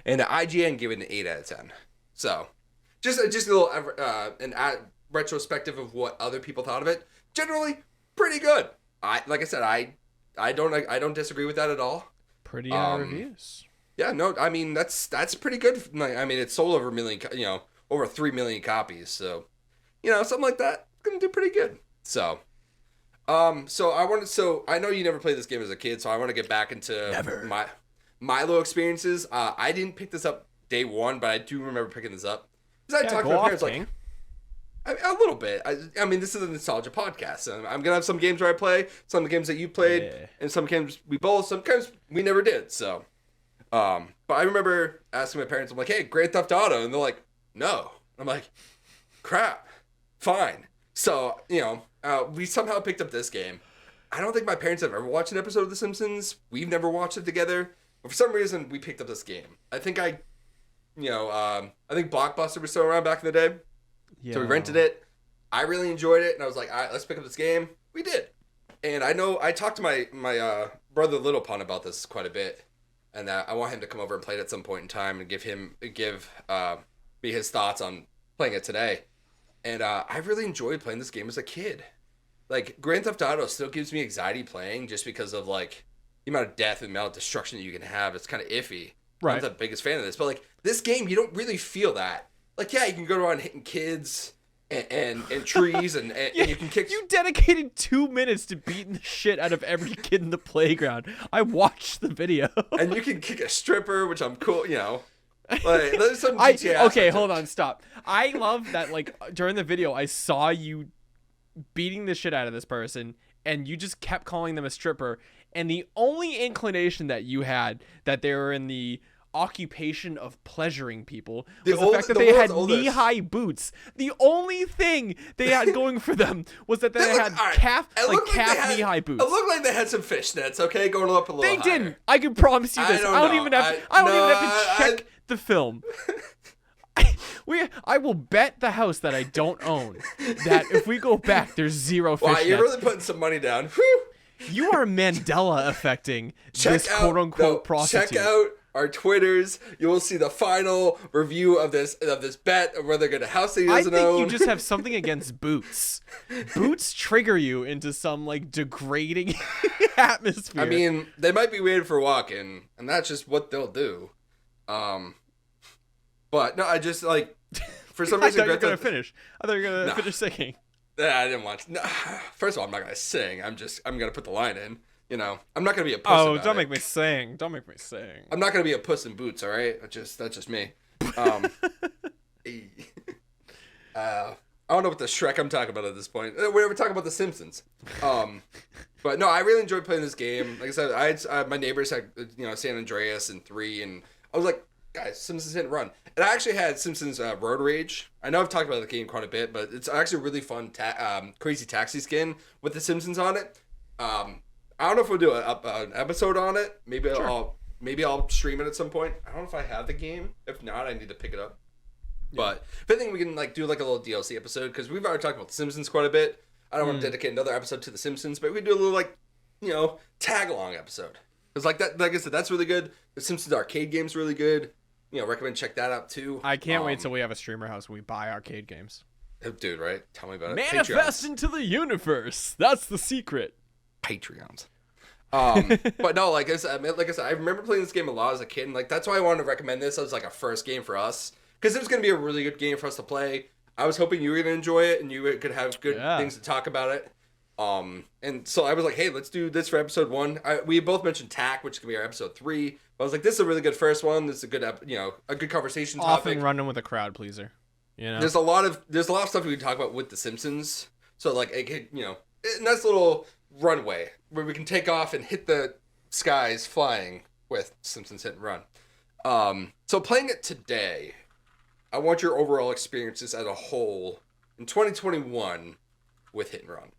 and the IGN gave it an 8 out of 10. So, just a little retrospective of what other people thought of it. Generally, pretty good. Like I said, I don't disagree with that at all. Pretty reviews. Yeah, no, I mean that's pretty good. I mean, it's sold over 1 million, you know, over 3 million copies. So, you know, something like that, it's gonna do pretty good. So, I know you never played this game as a kid, so I want to get back into my Milo experiences. I didn't pick this up day one, but I do remember picking this up because I talked to my parents like. A little bit. I mean, this is a nostalgia podcast. So I'm going to have some games where I play, some of the games that you played, and some games we both, sometimes we never did. So, but I remember asking my parents, I'm like, hey, Grand Theft Auto. And they're like, no. I'm like, crap. Fine. So, you know, we somehow picked up this game. I don't think my parents have ever watched an episode of The Simpsons. We've never watched it together. But for some reason, we picked up this game. I think I think Blockbuster was still around back in the day. So we rented it. I really enjoyed it, and I was like, all right, let's pick up this game. We did. And I know I talked to my brother Little Pun about this quite a bit, and I want him to come over and play it at some point in time and give me his thoughts on playing it today. And I really enjoyed playing this game as a kid. Like, Grand Theft Auto still gives me anxiety playing just because of, like, the amount of death and the amount of destruction that you can have. It's kind of iffy. Right. I'm not the biggest fan of this. But, like, this game, you don't really feel that. Like, yeah, you can go around hitting kids and trees and you can kick. You dedicated 2 minutes to beating the shit out of every kid in the playground. I watched the video. And you can kick a stripper, which I'm cool, you know. Like, there's some GTA okay, hold on, stop. I love that, like, during the video, I saw you beating the shit out of this person, and you just kept calling them a stripper, and the only inclination that you had that they were in the occupation of pleasuring people was the fact that they had knee-high boots. The only thing they had going for them was that they had calf knee-high boots. It looked like they had some fishnets, okay, going up a little higher. They didn't. I can promise you this. I don't even have to check the film. I will bet the house that I don't own that if we go back, there's zero fishnets. Wow, you're really putting some money down. Whew. You are Mandela affecting this quote-unquote prostitute. Check out our Twitters. You will see the final review of this bet of whether they're going to house they doesn't own. I think you just have something against boots. Boots trigger you into some, like, degrading atmosphere. I mean, they might be waiting for walking, and that's just what they'll do. But no, I just, like, for some reason, I thought you were going to finish. I thought you were going to finish singing. Yeah, I didn't want to. No. First of all, I'm not going to sing. I'm going to put the line in. You know, I'm not going to be a puss about don't make me sing. Don't make me sing. I'm not going to be a puss in boots, all right? That's just me. I don't know what the Shrek I'm talking about at this point. We're talking about The Simpsons. But no, I really enjoyed playing this game. Like I said, my neighbors had, you know, San Andreas and 3, and I was like, guys, Simpsons hit and run. And I actually had Simpsons Road Rage. I know I've talked about the game quite a bit, but it's actually a really fun Crazy Taxi skin with The Simpsons on it. I don't know if we'll do an episode on it. Maybe I'll stream it at some point. I don't know if I have the game. If not, I need to pick it up. Yeah. But if anything, we can like do like a little DLC episode because we've already talked about The Simpsons quite a bit. I don't want to dedicate another episode to The Simpsons, but we can do a little like, you know, tag along episode. Because like that, like I said, that's really good. The Simpsons arcade game's really good. You know, recommend check that out too. I can't wait till we have a streamer house where we buy arcade games. Dude, right? Tell me about it. Manifest into the universe. That's the secret. Patreons. But no, like I said, I remember playing this game a lot as a kid, and like that's why I wanted to recommend this as like a first game for us, because it was going to be a really good game for us to play. I was hoping you were going to enjoy it and you could have good things to talk about it. And so I was like, hey, let's do this for episode 1. We both mentioned TAC, which is going to be our episode 3. But I was like, this is a really good first one. This is a good, a good conversation topic. Often running with a crowd pleaser. You know, there's a lot of stuff we can talk about with the Simpsons. So like, it could, a nice little runway where we can take off and hit the skies flying with Simpsons Hit and Run. So playing it today, I want your overall experiences as a whole in 2021 with Hit and Run.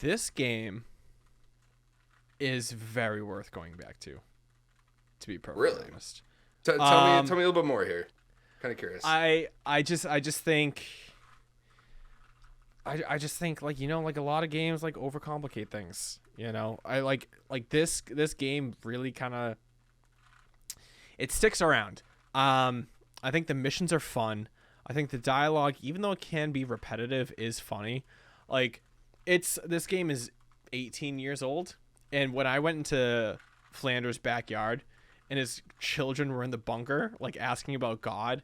This game is very worth going back to be perfectly honest. Tell me a little bit more here. Kind of curious. I just think like, like a lot of games like overcomplicate things. I like this game really kind of, it sticks around. I think the missions are fun. I think the dialogue, even though it can be repetitive, is funny. Like, this game is 18 years old, and when I went into Flanders' backyard and his children were in the bunker, like asking about God,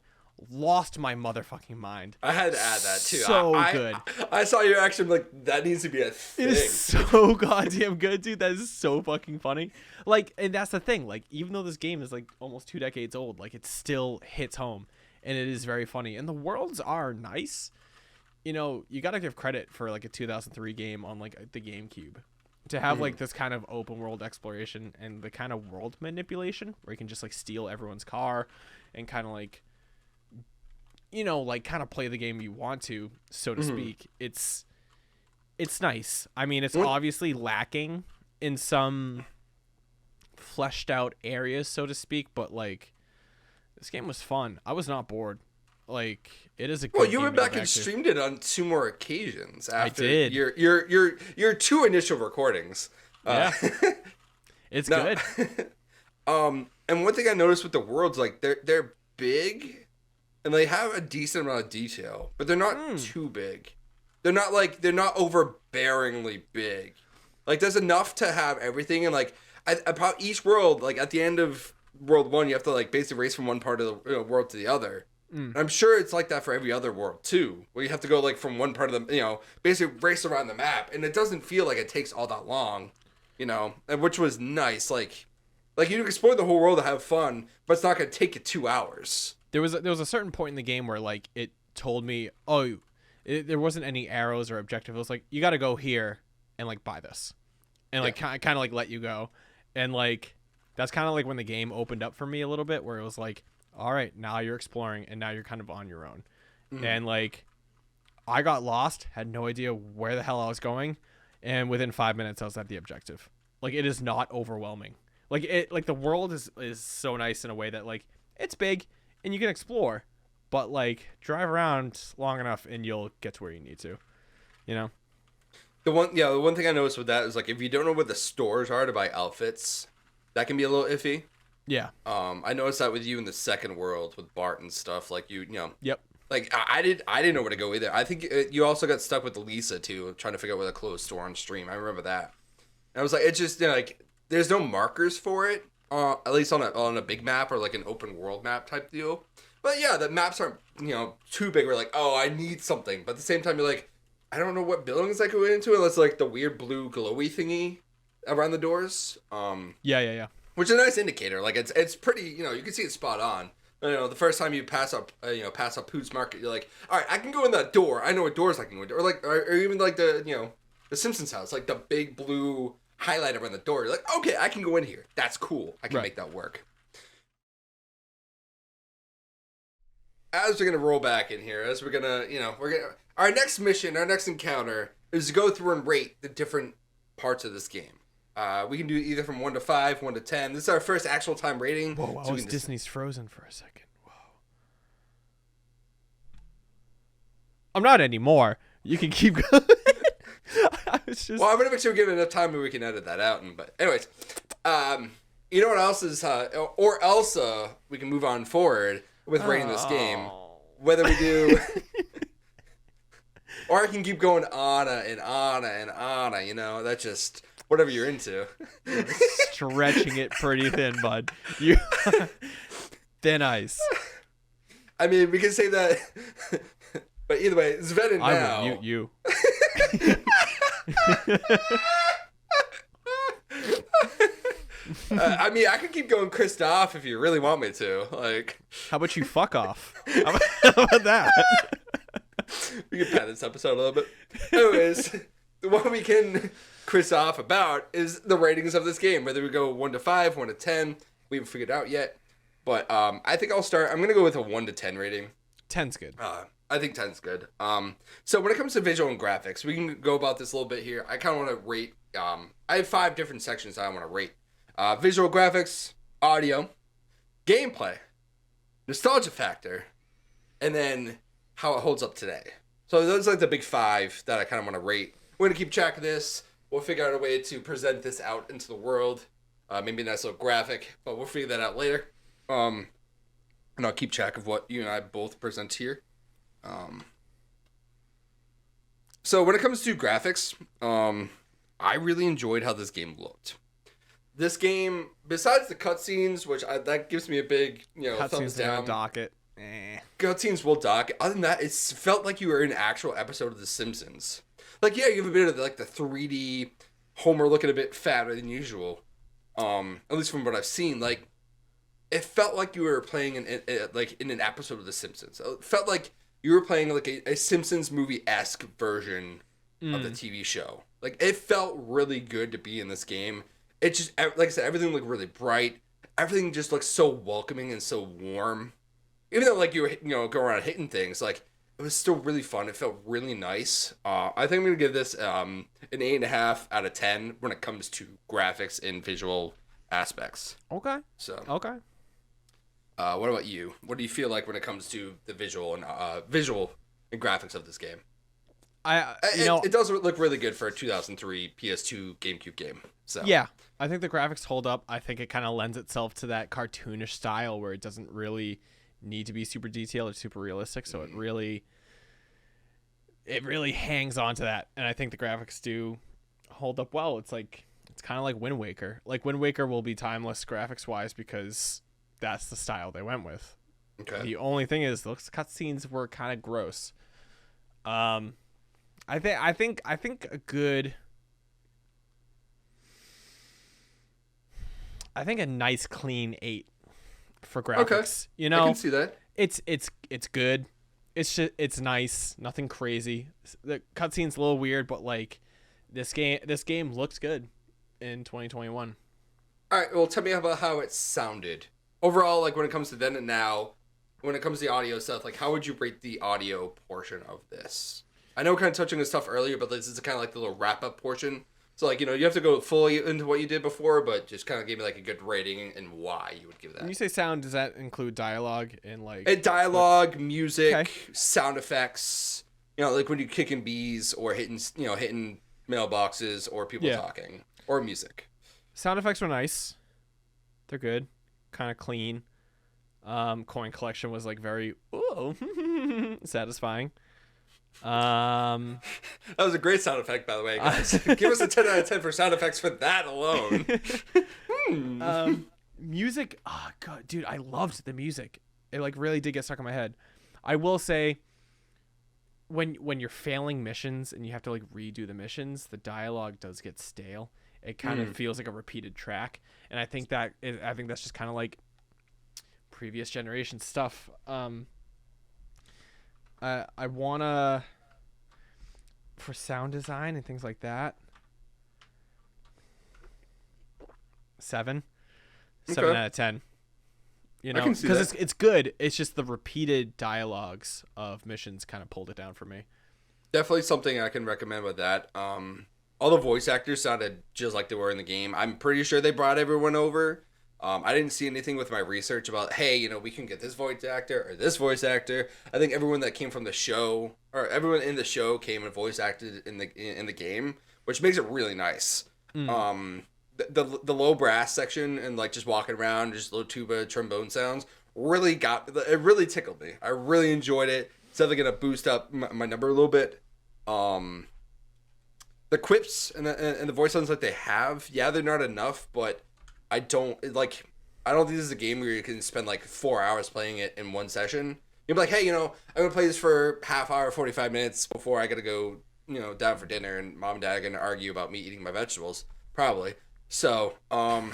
lost my motherfucking mind. I had to add that too. So good. I saw your action, like, that needs to be a thing. It is so goddamn good, dude. That is so fucking funny. Like, and that's the thing. Like, even though this game is like almost 2 decades old, like, it still hits home, and it is very funny. And the worlds are nice. You gotta give credit for like a 2003 game on like the GameCube to have like this kind of open world exploration and the kind of world manipulation where you can just like steal everyone's car and kind of like, like kind of play the game you want to, so to speak. It's nice. I mean, it's obviously lacking in some fleshed out areas, so to speak, but like this game was fun. I was not bored. Like, it is a good Well, you game went back and streamed it on 2 more occasions after I did. your 2 initial recordings. Yeah. It's good. And one thing I noticed with the worlds, like, they're big and they have a decent amount of detail, but they're not too big. They're not overbearingly big. Like, there's enough to have everything, and like about each world, like at the end of World 1, you have to like basically race from one part of the world to the other. I'm sure it's like that for every other world too, where you have to go like from one part of the, basically race around the map, and it doesn't feel like it takes all that long, and which was nice. Like you can explore the whole world to have fun, but it's not going to take you 2 hours. There was a certain point in the game where like it told me, there wasn't any arrows or objective. It was like, you got to go here and like buy this, and like kind of like let you go, and like that's kind of like when the game opened up for me a little bit, where it was like, all right, now you're exploring and now you're kind of on your own. And like, I got lost, had no idea where the hell I was going, and within 5 minutes I was at the objective. Like, it is not overwhelming. Like, the world is so nice in a way that like it's big and you can explore, but like drive around long enough and you'll get to where you need to. The one thing I noticed with that is like, if you don't know what the stores are to buy outfits, that can be a little iffy. Yeah. I noticed that with you in the second world with Bart and stuff. Like Yep. Like I didn't know where to go either. I think you also got stuck with Lisa too, trying to figure out where the closed store on stream. I remember that. And I was like, it's just like there's no markers for it, at least on a big map or like an open world map type deal. But yeah, the maps aren't too big. We're like, oh, I need something. But at the same time, you're like, I don't know what buildings I could go into unless like the weird blue glowy thingy around the doors. Yeah. Which is a nice indicator. Like it's pretty, you can see it's spot on. The first time you pass up Pooh's Market, you're like, all right, I can go in that door. I know what doors I can go into, or even like the Simpsons house, like the big blue highlight around the door. You're like, okay, I can go in here. That's cool. I can make that work. As we're gonna roll back in here, as we're gonna, our next mission, our next encounter is to go through and rate the different parts of this game. We can do either from 1 to 5, 1 to 10. This is our first actual time rating. Whoa, I was Disney's Frozen for a second. Whoa. I'm not anymore. You can keep going. Well, I'm gonna make sure we give it enough time where we can edit that out. But anyways, you know what else is, or else we can move on forward with rating this game. Whether we do, Or I can keep going Anna and Anna and Anna, you know, that's just whatever you're into. You're stretching it pretty thin, bud. You thin ice. I mean, we can say that, but either way, Sven and I now. would mute you. I mean, I could keep going Christoph if you really want me to. Like, how about you fuck off? How about that? We can pad this episode a little bit. Anyways, what we can quiz off about is the ratings of this game. Whether we go 1 to 5, 1 to 10, we haven't figured it out yet. But I think I'll start. I'm gonna go with a 1 to 10 rating. 10's good. I think 10's good. So when it comes to visual and graphics, we can go about this a little bit here. I kind of want to rate. I have 5 different sections that I want to rate. Visual graphics, audio, gameplay, nostalgia factor, and then how it holds up today. So those are like the big 5 that I kind of want to rate. We're going to keep track of this. We'll figure out a way to present this out into the world. Maybe a nice little graphic, but we'll figure that out later. And I'll keep track of what you and I both present here. So when it comes to graphics, I really enjoyed how this game looked. This game, besides the cutscenes, that gives me a big, thumbs down. Docket. Cutscenes will dock. Other than that, it felt like you were in an actual episode of The Simpsons. Like, yeah, you have a bit of the 3D Homer looking a bit fatter than usual. At least from what I've seen, like, it felt like you were playing in an episode of The Simpsons. It felt like you were playing like a Simpsons movie-esque version of the TV show. Like, it felt really good to be in this game. It just, like I said, everything looked really bright. Everything just looked so welcoming and so warm. Even though, like, you were, going around hitting things, like, it was still really fun. It felt really nice. I think I'm going to give this an 8.5 out of 10 when it comes to graphics and visual aspects. Okay. So. Okay. What about you? What do you feel like when it comes to the visual and graphics of this game? It does look really good for a 2003 PS2 GameCube game. So yeah, I think the graphics hold up. I think it kind of lends itself to that cartoonish style where it doesn't really need to be super detailed or super realistic. So it really hangs on to that, and I think the graphics do hold up well. It's kind of like Wind Waker. Like, Wind Waker will be timeless graphics wise because that's the style they went with. Okay. The only thing is those cutscenes were kind of gross. I think a good. I think a nice clean 8 for graphics. Okay. I can see that. It's good. It's nice. Nothing crazy. The cutscene's a little weird, but like this game looks good in 2021. All right. Well, tell me about how it sounded overall. Like, when it comes to then and now, when it comes to the audio stuff, like, how would you rate the audio portion of this? I know we're kind of touching on stuff earlier, but this is kind of like the little wrap-up portion. So, like, you have to go fully into what you did before, but just kind of give me, like, a good rating and why you would give that. When you say sound, does that include dialogue and, like... Dialogue, music, sound effects, like when you're kicking bees or hitting mailboxes or people talking, or music. Sound effects were nice. They're good. Kind of clean. Coin collection was, like, very, satisfying. That was a great sound effect, by the way, guys. Give us a 10 out of 10 for sound effects for that alone. Music, oh god, dude, I loved the music. It like really did get stuck in my head. I will say, when you're failing missions and you have to like redo the missions, the dialogue does get stale. It kind of feels like a repeated track, and I think that's just kind of like previous generation stuff. I wanna, for sound design and things like that, 7 Okay. out of 10. Because it's good. It's just the repeated dialogues of missions kind of pulled it down for me. Definitely something I can recommend with that. All the voice actors sounded just like they were in the game. I'm pretty sure they brought everyone over. I didn't see anything with my research about, hey, we can get this voice actor or this voice actor. I think everyone that came from the show, or everyone in the show, came and voice acted in the game, which makes it really nice. The low brass section and like just walking around, just little tuba trombone sounds really tickled me. I really enjoyed it. It's definitely gonna boost up my number a little bit. The quips and the voice lines that they have, yeah, they're not enough, but I don't think this is a game where you can spend like 4 hours playing it in one session. You'll be like, hey, I'm gonna play this for half hour, 45 minutes before I gotta go, down for dinner, and mom and dad are gonna argue about me eating my vegetables, probably. So, I'm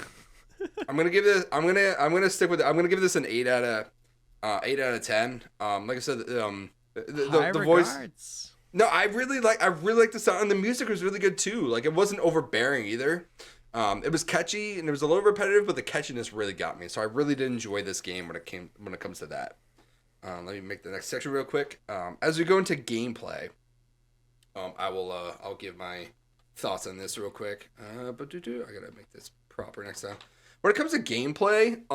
gonna give this. I'm gonna stick with it. I'm gonna give this an 8 out of 10. Like I said, the voice. No, I really like the sound, and the music was really good too. Like, it wasn't overbearing either. It was catchy, and it was a little repetitive, but the catchiness really got me. So I really did enjoy this game when it comes to that. Let me make the next section real quick. As we go into gameplay, I'll give my thoughts on this real quick. I gotta make this proper next time. When it comes to gameplay,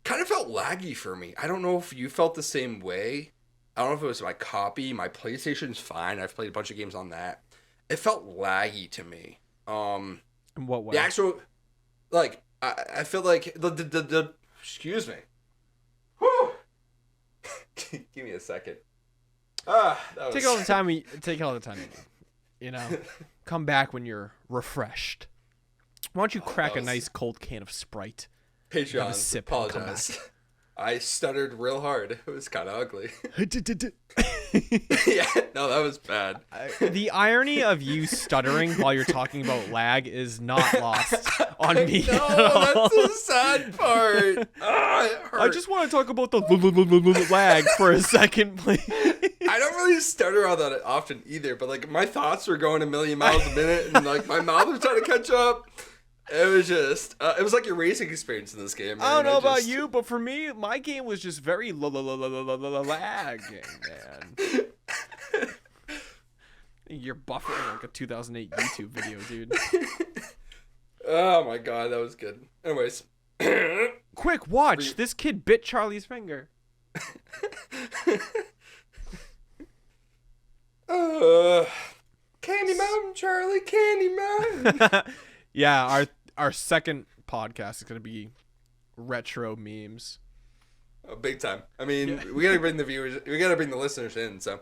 kind of felt laggy for me. I don't know if you felt the same way. I don't know if it was my copy. My PlayStation's fine. I've played a bunch of games on that. It felt laggy to me. In what way? The actual, like, I feel like the excuse me. Whew. Give me a second. Take all the time you need. Come back when you're refreshed. Why don't you crack a nice cold can of Sprite? Patreon, apologize. I stuttered real hard. It was kind of ugly. Yeah, no, that was bad. The irony of you stuttering while you're talking about lag is not lost on me. No, that's the sad part. It hurt. I just want to talk about the lag for a second, please. I don't really stutter all that often either, but like my thoughts were going a million miles a minute, and like my mouth was trying to catch up. It was just, it was like your racing experience in this game. Man. I don't know about you, but for me, my game was just very lagging, man. You're buffering like a 2008 YouTube video, dude. Oh my god, that was good. Anyways. Quick, watch! This kid bit Charlie's finger. Candy Mountain, Charlie, Candy Mountain. Yeah, our second podcast is gonna be retro memes. Oh, big time. I mean, we gotta bring the listeners in. So,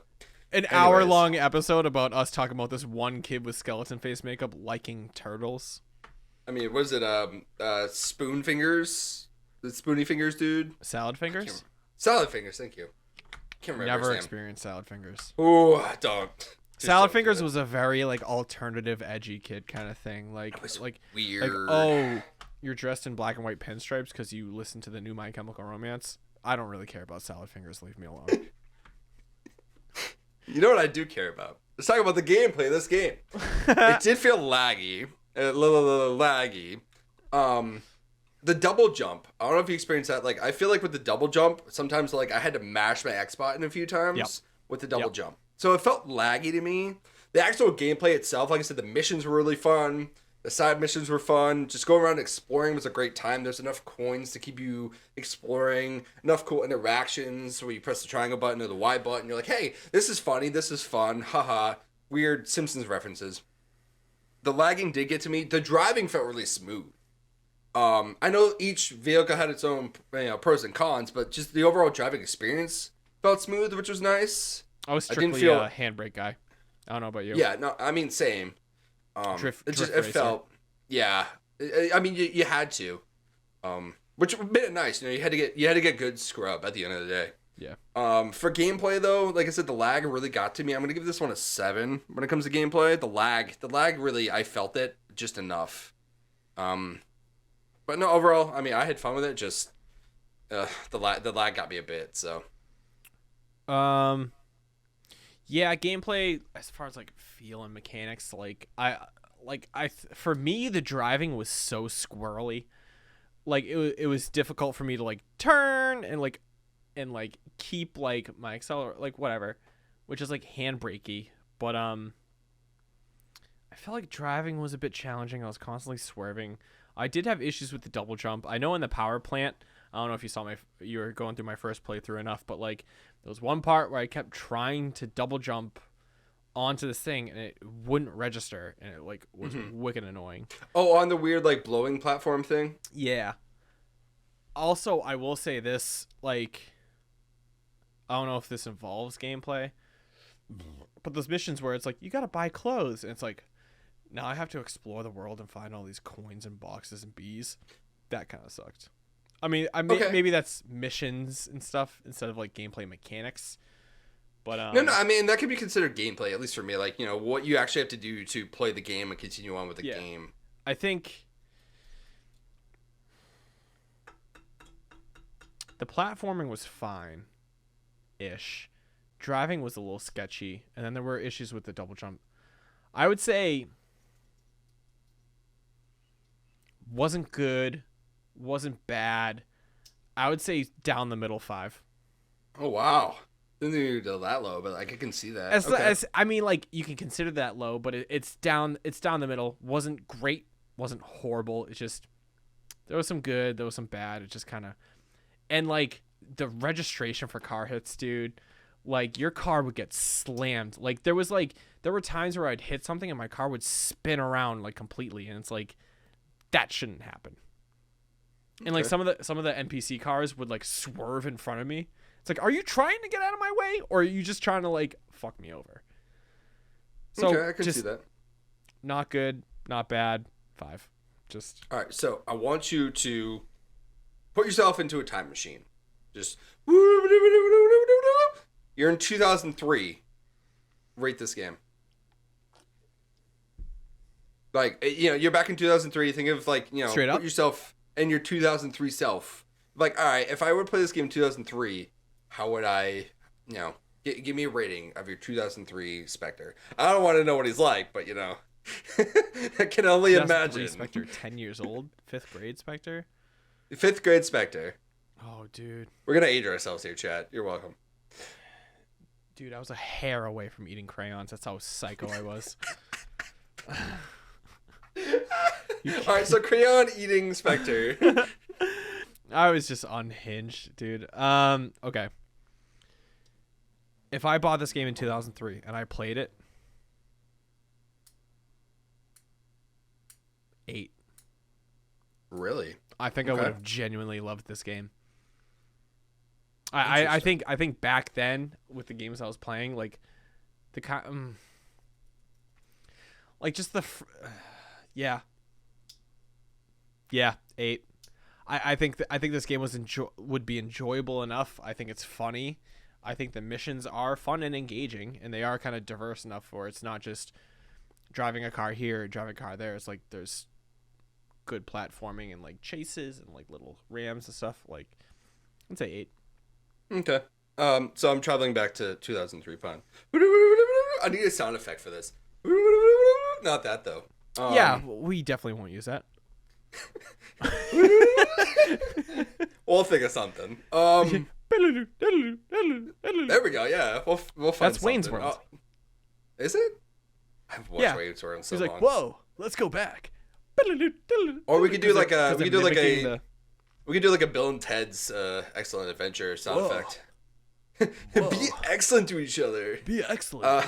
an hour-long episode about us talking about this one kid with skeleton face makeup liking turtles. I mean, was it Spoon Fingers? The Spoony Fingers dude? Salad Fingers? Salad Fingers, thank you. Can't remember. Never experienced Salad Fingers. Oh, don't. Salad Fingers was a very like alternative, edgy kid kind of thing. Like weird. Like, oh, you're dressed in black and white pinstripes because you listen to the new My Chemical Romance. I don't really care about Salad Fingers. Leave me alone. You know what I do care about? Let's talk about the gameplay of this game. It did feel laggy. Laggy. The double jump. I don't know if you experienced that. Like, I feel like with the double jump, sometimes like I had to mash my X button a few times with the double jump. So it felt laggy to me. The actual gameplay itself, like I said, the missions were really fun. The side missions were fun. Just going around exploring was a great time. There's enough coins to keep you exploring. Enough cool interactions where you press the triangle button or the Y button. You're like, hey, this is funny. This is fun. Haha. Weird Simpsons references. The lagging did get to me. The driving felt really smooth. I know each vehicle had its own pros and cons, but just the overall driving experience felt smooth, which was nice. I was strictly a handbrake guy. I don't know about you. Yeah, no, I mean, same. It felt, yeah. I mean, you had to, which made it nice. You had to get good scrub at the end of the day. Yeah. For gameplay though, like I said, the lag really got to me. I'm gonna give this one a 7 when it comes to gameplay. The lag really, I felt it just enough. But no, overall, I mean, I had fun with it. Just the lag got me a bit. So. Yeah, gameplay as far as like feel and mechanics, for me the driving was so squirrely. Like it was difficult for me to like turn and keep like my accelerator, like whatever, which is like handbrakey. But I felt like driving was a bit challenging. I was constantly swerving. I did have issues with the double jump. I know in the power plant, I don't know if you were going through my first playthrough enough, but like there was one part where I kept trying to double jump onto this thing and it wouldn't register, and it like was wicked annoying. Oh, on the weird like blowing platform thing? Yeah. Also, I will say this, like, I don't know if this involves gameplay, But those missions where it's like you gotta buy clothes, and it's like now I have to explore the world and find all these coins and boxes and bees. That kind of sucked. I mean, Okay. maybe that's missions and stuff instead of like gameplay mechanics. But No, I mean that could be considered gameplay, at least for me. Like, what you actually have to do to play the game and continue on with the game. I think the platforming was fine-ish. Driving was a little sketchy, and then there were issues with the double jump. I would say wasn't good, wasn't bad. I would say down the middle 5. Oh wow. Didn't think you go that low, but like I can see that. As I mean, like you can consider that low, but it's down. It's down the middle. Wasn't great. Wasn't horrible. It's just there was some good. There was some bad. It just kind of, and like the registration for car hits, dude. Like your car would get slammed. Like there were times where I'd hit something and my car would spin around like completely, and it's like that shouldn't happen. And like some of the NPC cars would like swerve in front of me. It's like, are you trying to get out of my way, or are you just trying to like fuck me over? So okay, I can just see that. Not good, not bad. 5. Just All right, so I want you to put yourself into a time machine. Just you're in 2003. Rate this game. Like, you're back in 2003. Think of like, Straight up? Put yourself in your 2003 self. Like, all right, if I were to play this game in 2003, how would I, give me a rating of your 2003 Spectre? I don't want to know what he's like, but I can only imagine. Spectre, 10 years old, 5th grade Spectre. 5th grade Spectre. Oh, dude. We're gonna age ourselves here, chat. You're welcome. Dude, I was a hair away from eating crayons. That's how psycho I was. All right, so crayon eating Spectre. I was just unhinged, dude. Okay. If I bought this game in 2003 and I played it, 8. Really? I think I would have genuinely loved this game. I think back then with the games I was playing, like the like just the yeah 8. I think this game would be enjoyable enough. I think it's funny. I think the missions are fun and engaging, and they are kind of diverse enough for it's not just driving a car here, driving a car there. It's like there's good platforming and like chases and like little rams and stuff. Like I'd say 8. Okay. So I'm traveling back to 2003 Pun. I need a sound effect for this. Not that though. Yeah, we definitely won't use that. We'll think of something. There we go. Yeah, we'll find. That's Wayne's World. Is it? I've watched Wayne's World so long. He's like, whoa, let's go back. Or we could do like a Bill and Ted's Excellent Adventure sound effect. Be excellent to each other. Be excellent.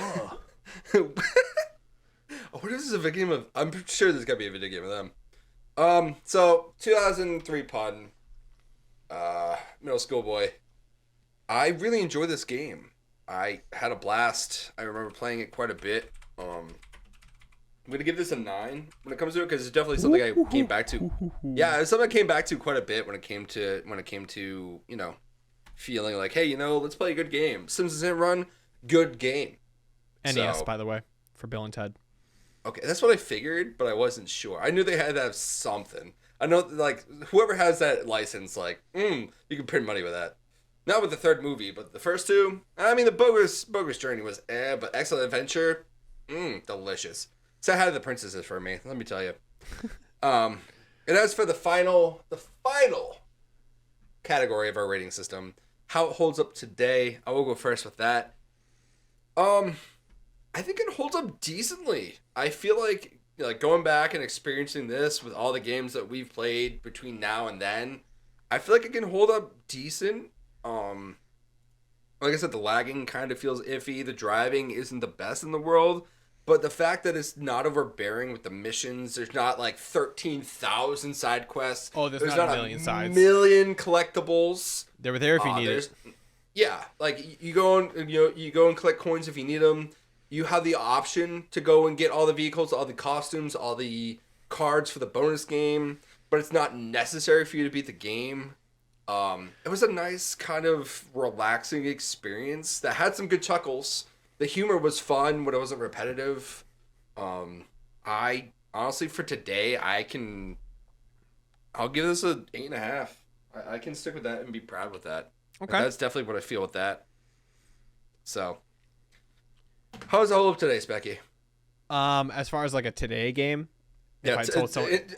What is this a video game of? I'm sure there's gotta be a video game of them. So 2003 Pun, middle school boy. I really enjoyed this game. I had a blast. I remember playing it quite a bit. I'm gonna give this a 9 when it comes to it because it's definitely something I came back to. Yeah, it's something I came back to quite a bit when it came to feeling like, hey, let's play a good game. Simpsons Hit Run, good game. NES, by the way, for Bill and Ted. Okay, that's what I figured, but I wasn't sure. I knew they had to have something. I know, like, whoever has that license, like, you can print money with that. Not with the third movie, but the first two, I mean, the Bogus Journey was but Excellent Adventure, delicious. So I had the princesses for me, let me tell you. And as for the final category of our rating system, how it holds up today, I will go first with that. I think it holds up decently. I feel like going back and experiencing this with all the games that we've played between now and then, I feel like it can hold up decent. Like I said, the lagging kind of feels iffy. The driving isn't the best in the world, but the fact that it's not overbearing with the missions, there's not like 13,000 side quests. Oh, there's not a million sides. Million collectibles. They were there if you needed it. Yeah, like you go and you go and collect coins if you need them. You have the option to go and get all the vehicles, all the costumes, all the cards for the bonus game, but it's not necessary for you to beat the game. It was a nice kind of relaxing experience that had some good chuckles. The humor was fun when it wasn't repetitive. I honestly for today I'll give this a 8.5. I can stick with that and be proud with that. Okay. That's definitely what I feel with that. So, how's the hold up today, Specky? As far as like a today game, Yeah. All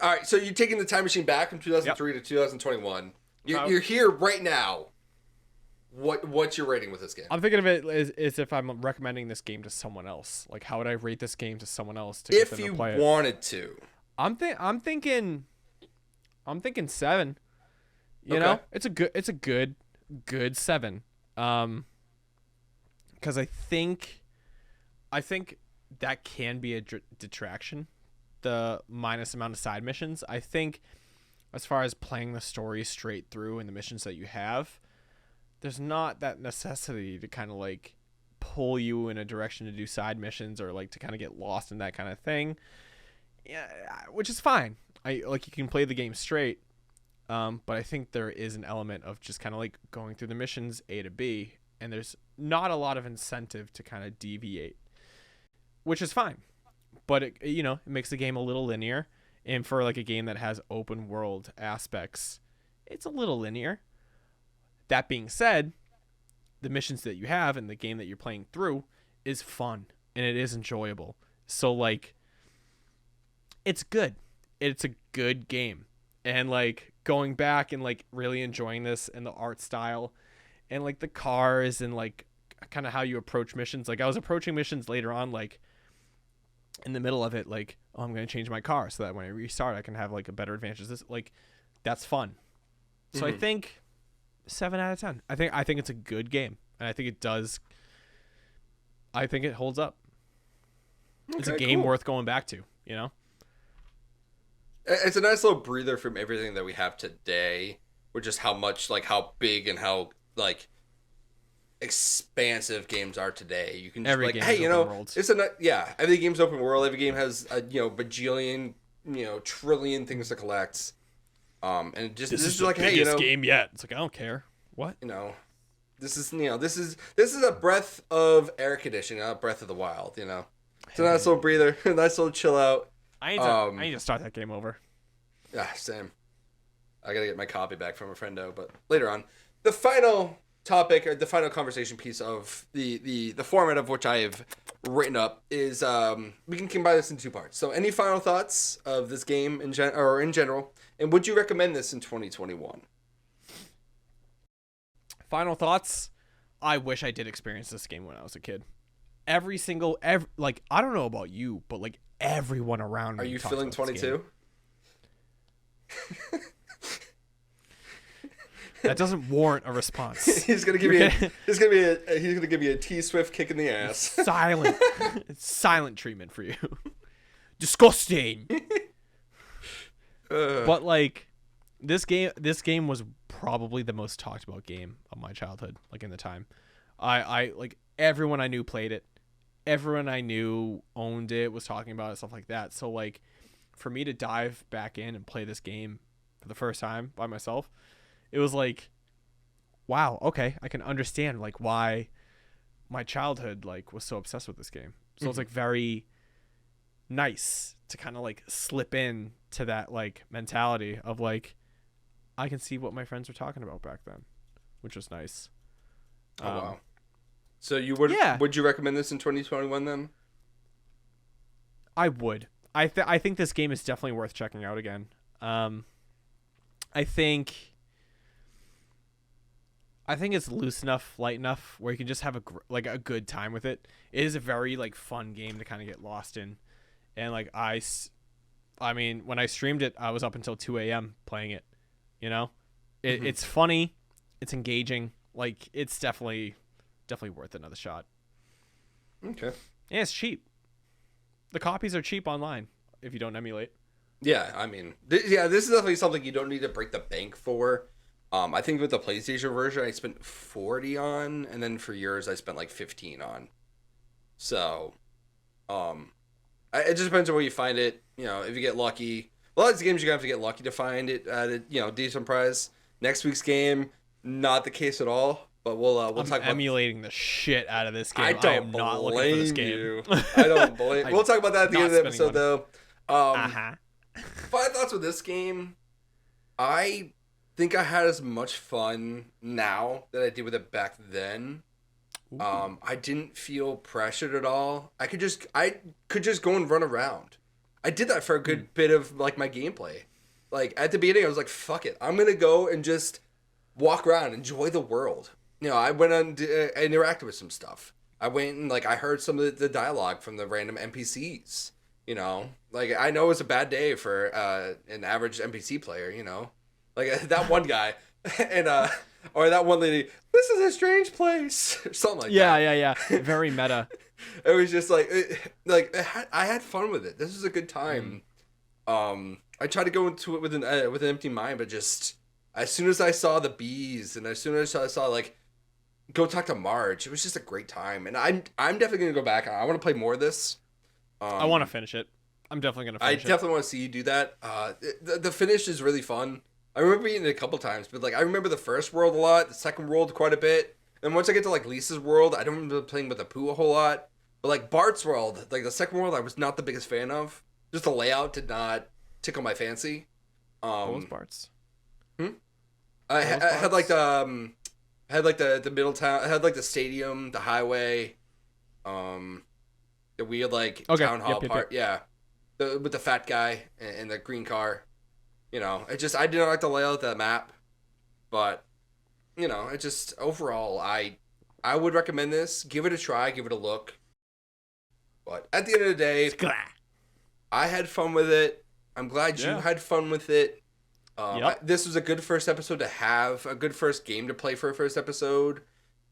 right. So you're taking the time machine back from 2003 to 2021. You're here right now. What's your rating with this game? I'm thinking of it as if I'm recommending this game to someone else. Like, how would I rate this game to someone else to if get them you to play it? wanted to? I'm thinking 7. You know, it's a good 7. Because I think that can be a detraction. The minus amount of side missions. I think, as far as playing the story straight through and the missions that you have, there's not that necessity to kind of like pull you in a direction to do side missions or like to kind of get lost in that kind of thing. Yeah, which is fine. You can play the game straight. But I think there is an element of just kind of like going through the missions A to B, and there's not a lot of incentive to kind of deviate, which is fine. But it makes the game a little linear, and for like a game that has open world aspects, it's a little linear. That being said, the missions that you have and the game that you're playing through is fun and it is enjoyable. So like, it's good. It's a good game. And like going back and like really enjoying this and the art style and like the cars and like kind of how you approach missions. Like I was approaching missions later on, like in the middle of it, like, oh, I'm going to change my car so that when I restart, I can have like a better advantage. This like, that's fun. So I think 7 out of 10. I think it's a good game, and I think it does. I think it holds up. Okay, it's a game worth going back to. You know, it's a nice little breather from everything that we have today, with just how much, like, how big and how like expansive games are today. You can just be like, hey, world. Every game's open world. Every game has a bajillion, trillion things to collect. And just this is like, hey, game yet. It's like, I don't care. What? This is a breath of air conditioning, not Breath of the Wild. It's a nice little breather, a nice little chill out. I need to start that game over. Yeah, same. I gotta get my copy back from a friendo, but later on. The final topic, or the final conversation piece of the format of which I have written up is we can combine this in 2 parts. So, any final thoughts of this game in general, and would you recommend this in 2021? Final thoughts. I wish I did experience this game when I was a kid. I don't know about you, but like everyone around me. Are you feeling 22? That doesn't warrant a response. He's gonna give you a T-Swift kick in the ass. Silent treatment for you. Disgusting. But like this game was probably the most talked about game of my childhood. Like in the time, I like everyone I knew played it. Everyone I knew owned it, was talking about it, stuff like that. So like, for me to dive back in and play this game for the first time by myself, it was like, wow, okay, I can understand like why my childhood like was so obsessed with this game. So it's like very nice to kind of like slip in to that like mentality of like, I can see what my friends were talking about back then, which was nice. Oh wow. So would you recommend this in 2021 then? I would. I think this game is definitely worth checking out again. I think it's loose enough, light enough where you can just have a good time with it. It is a very like fun game to kind of get lost in, and like I mean, when I streamed it, I was up until 2 a.m. playing it. It's funny, it's engaging. Like it's definitely worth another shot. Okay. Yeah, it's cheap. The copies are cheap online if you don't emulate. Yeah, I mean, this is definitely something you don't need to break the bank for. I think with the PlayStation version, I spent 40 on, and then for yours, I spent like 15 on. So, it just depends on where you find it. You know, if you get lucky, a lot of these games you're gonna have to get lucky to find it at a decent price. Next week's game, not the case at all. But we'll talk about emulating the shit out of this game. I am not looking for this game. You. I don't blame. We'll talk about that at the end of the episode, though. Final thoughts with this game. I think I had as much fun now that I did with it back then. I didn't feel pressured at all. I could just go and run around. I did that for a good bit of like my gameplay. Like at the beginning, I was like, "Fuck it, I'm gonna go and just walk around, enjoy the world." You know, I went on, I interacted with some stuff. I went and like I heard some of the dialogue from the random NPCs. You know, like I know it's a bad day for an average NPC player. You know, like that one guy and or that one lady. This is a strange place, or something like that. Yeah. Very meta. It was just like I had fun with it. This was a good time. I tried to go into it with an empty mind, but just as soon as I saw the bees and as soon as I saw like go talk to Marge, it was just a great time. And I'm definitely gonna go back. I want to play more of this. I want to finish it. I'm definitely gonna finish it. I definitely want to see you do that. The finish is really fun. I remember beating it a couple times, but like I remember the first world a lot, the second world quite a bit. And once I get to like Lisa's world, I don't remember playing with the Pooh a whole lot. But like Bart's world, like the second world, I was not the biggest fan of. Just the layout did not tickle my fancy. What was Bart's? I had like the middle town. I had like the stadium, the highway, the weird like town hall part. Yeah, with the fat guy and the green car. You know, I didn't like the layout of that map, but you know, it just overall I would recommend this. Give it a try, give it a look. But at the end of the day, I had fun with it. I'm glad you had fun with it. This was a good first episode to have, a good first game to play for a first episode,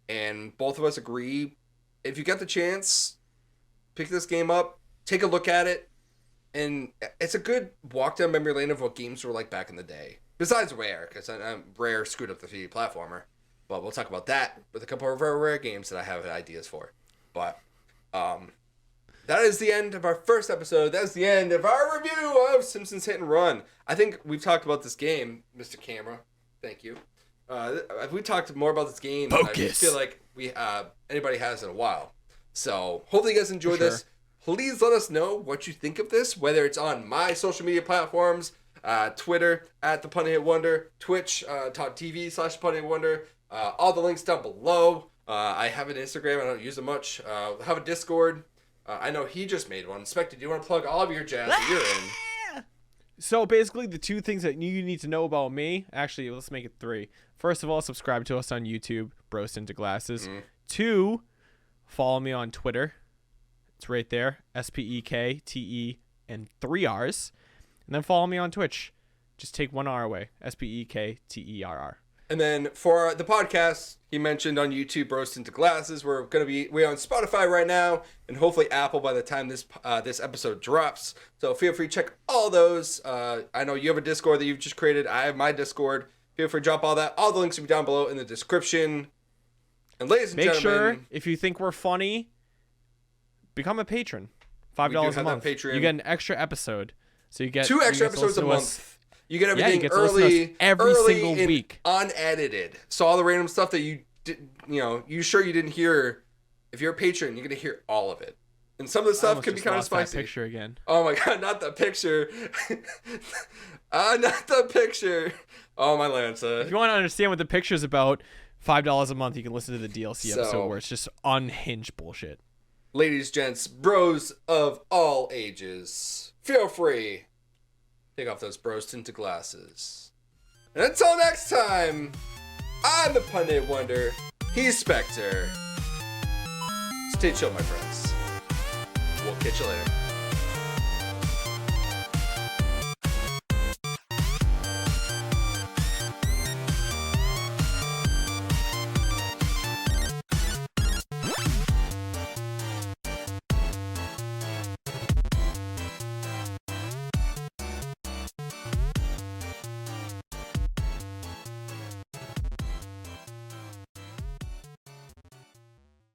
and both of us agree. If you got the chance, pick this game up, take a look at it, and it's a good walk down memory lane of what games were like back in the day. Besides Rare, because Rare screwed up the 3D platformer, but we'll talk about that with a couple of Rare games that I have ideas for. But that is the end of our first episode. That is the end of our review of Simpsons Hit and Run. I think we've talked about this game, Mr. Camera. Thank you. We talked more about this game than I feel like anybody has in a while. So hopefully you guys enjoyed this. Please let us know what you think of this, whether it's on my social media platforms, Twitter at the Punny Wonder, Twitch TV/PunnyWonder. All the links down below. I have an Instagram. I don't use it much. I have a Discord. I know he just made one. Spectre, do you want to plug all of your jazz that you're in? So basically, the two things that you need to know about me, actually, let's make it three. First of all, subscribe to us on YouTube, Bros Into Glasses. 2, follow me on Twitter. It's right there, SPEKTE and 3 R's. And then follow me on Twitch. Just take 1 R away, SPEKTERR. And then for the podcast, he mentioned on YouTube, Bros Into Glasses. We're on Spotify right now, and hopefully Apple by the time this episode drops. So feel free to check all those. I know you have a Discord that you've just created. I have my Discord. Feel free to drop all that. All the links will be down below in the description. And ladies and gentlemen, make sure if you think we're funny, become a patron. $5 a month. You get an extra episode. So you get 2 extra episodes a month. You get everything early, every single week, unedited. So all the random stuff that you didn't hear. If you're a patron, you're gonna hear all of it. And some of the stuff could be kind of spicy. That picture again. Oh my god, not the picture. Not the picture. Oh my Lanza. If you want to understand what the picture's about, $5 a month, you can listen to the DLC episode where it's just unhinged bullshit. Ladies, gents, bros of all ages, feel free. Take off those Bros Into Glasses. And until next time, I'm the Pundit Wonder. He's Spectre. Stay chill, my friends. We'll catch you later.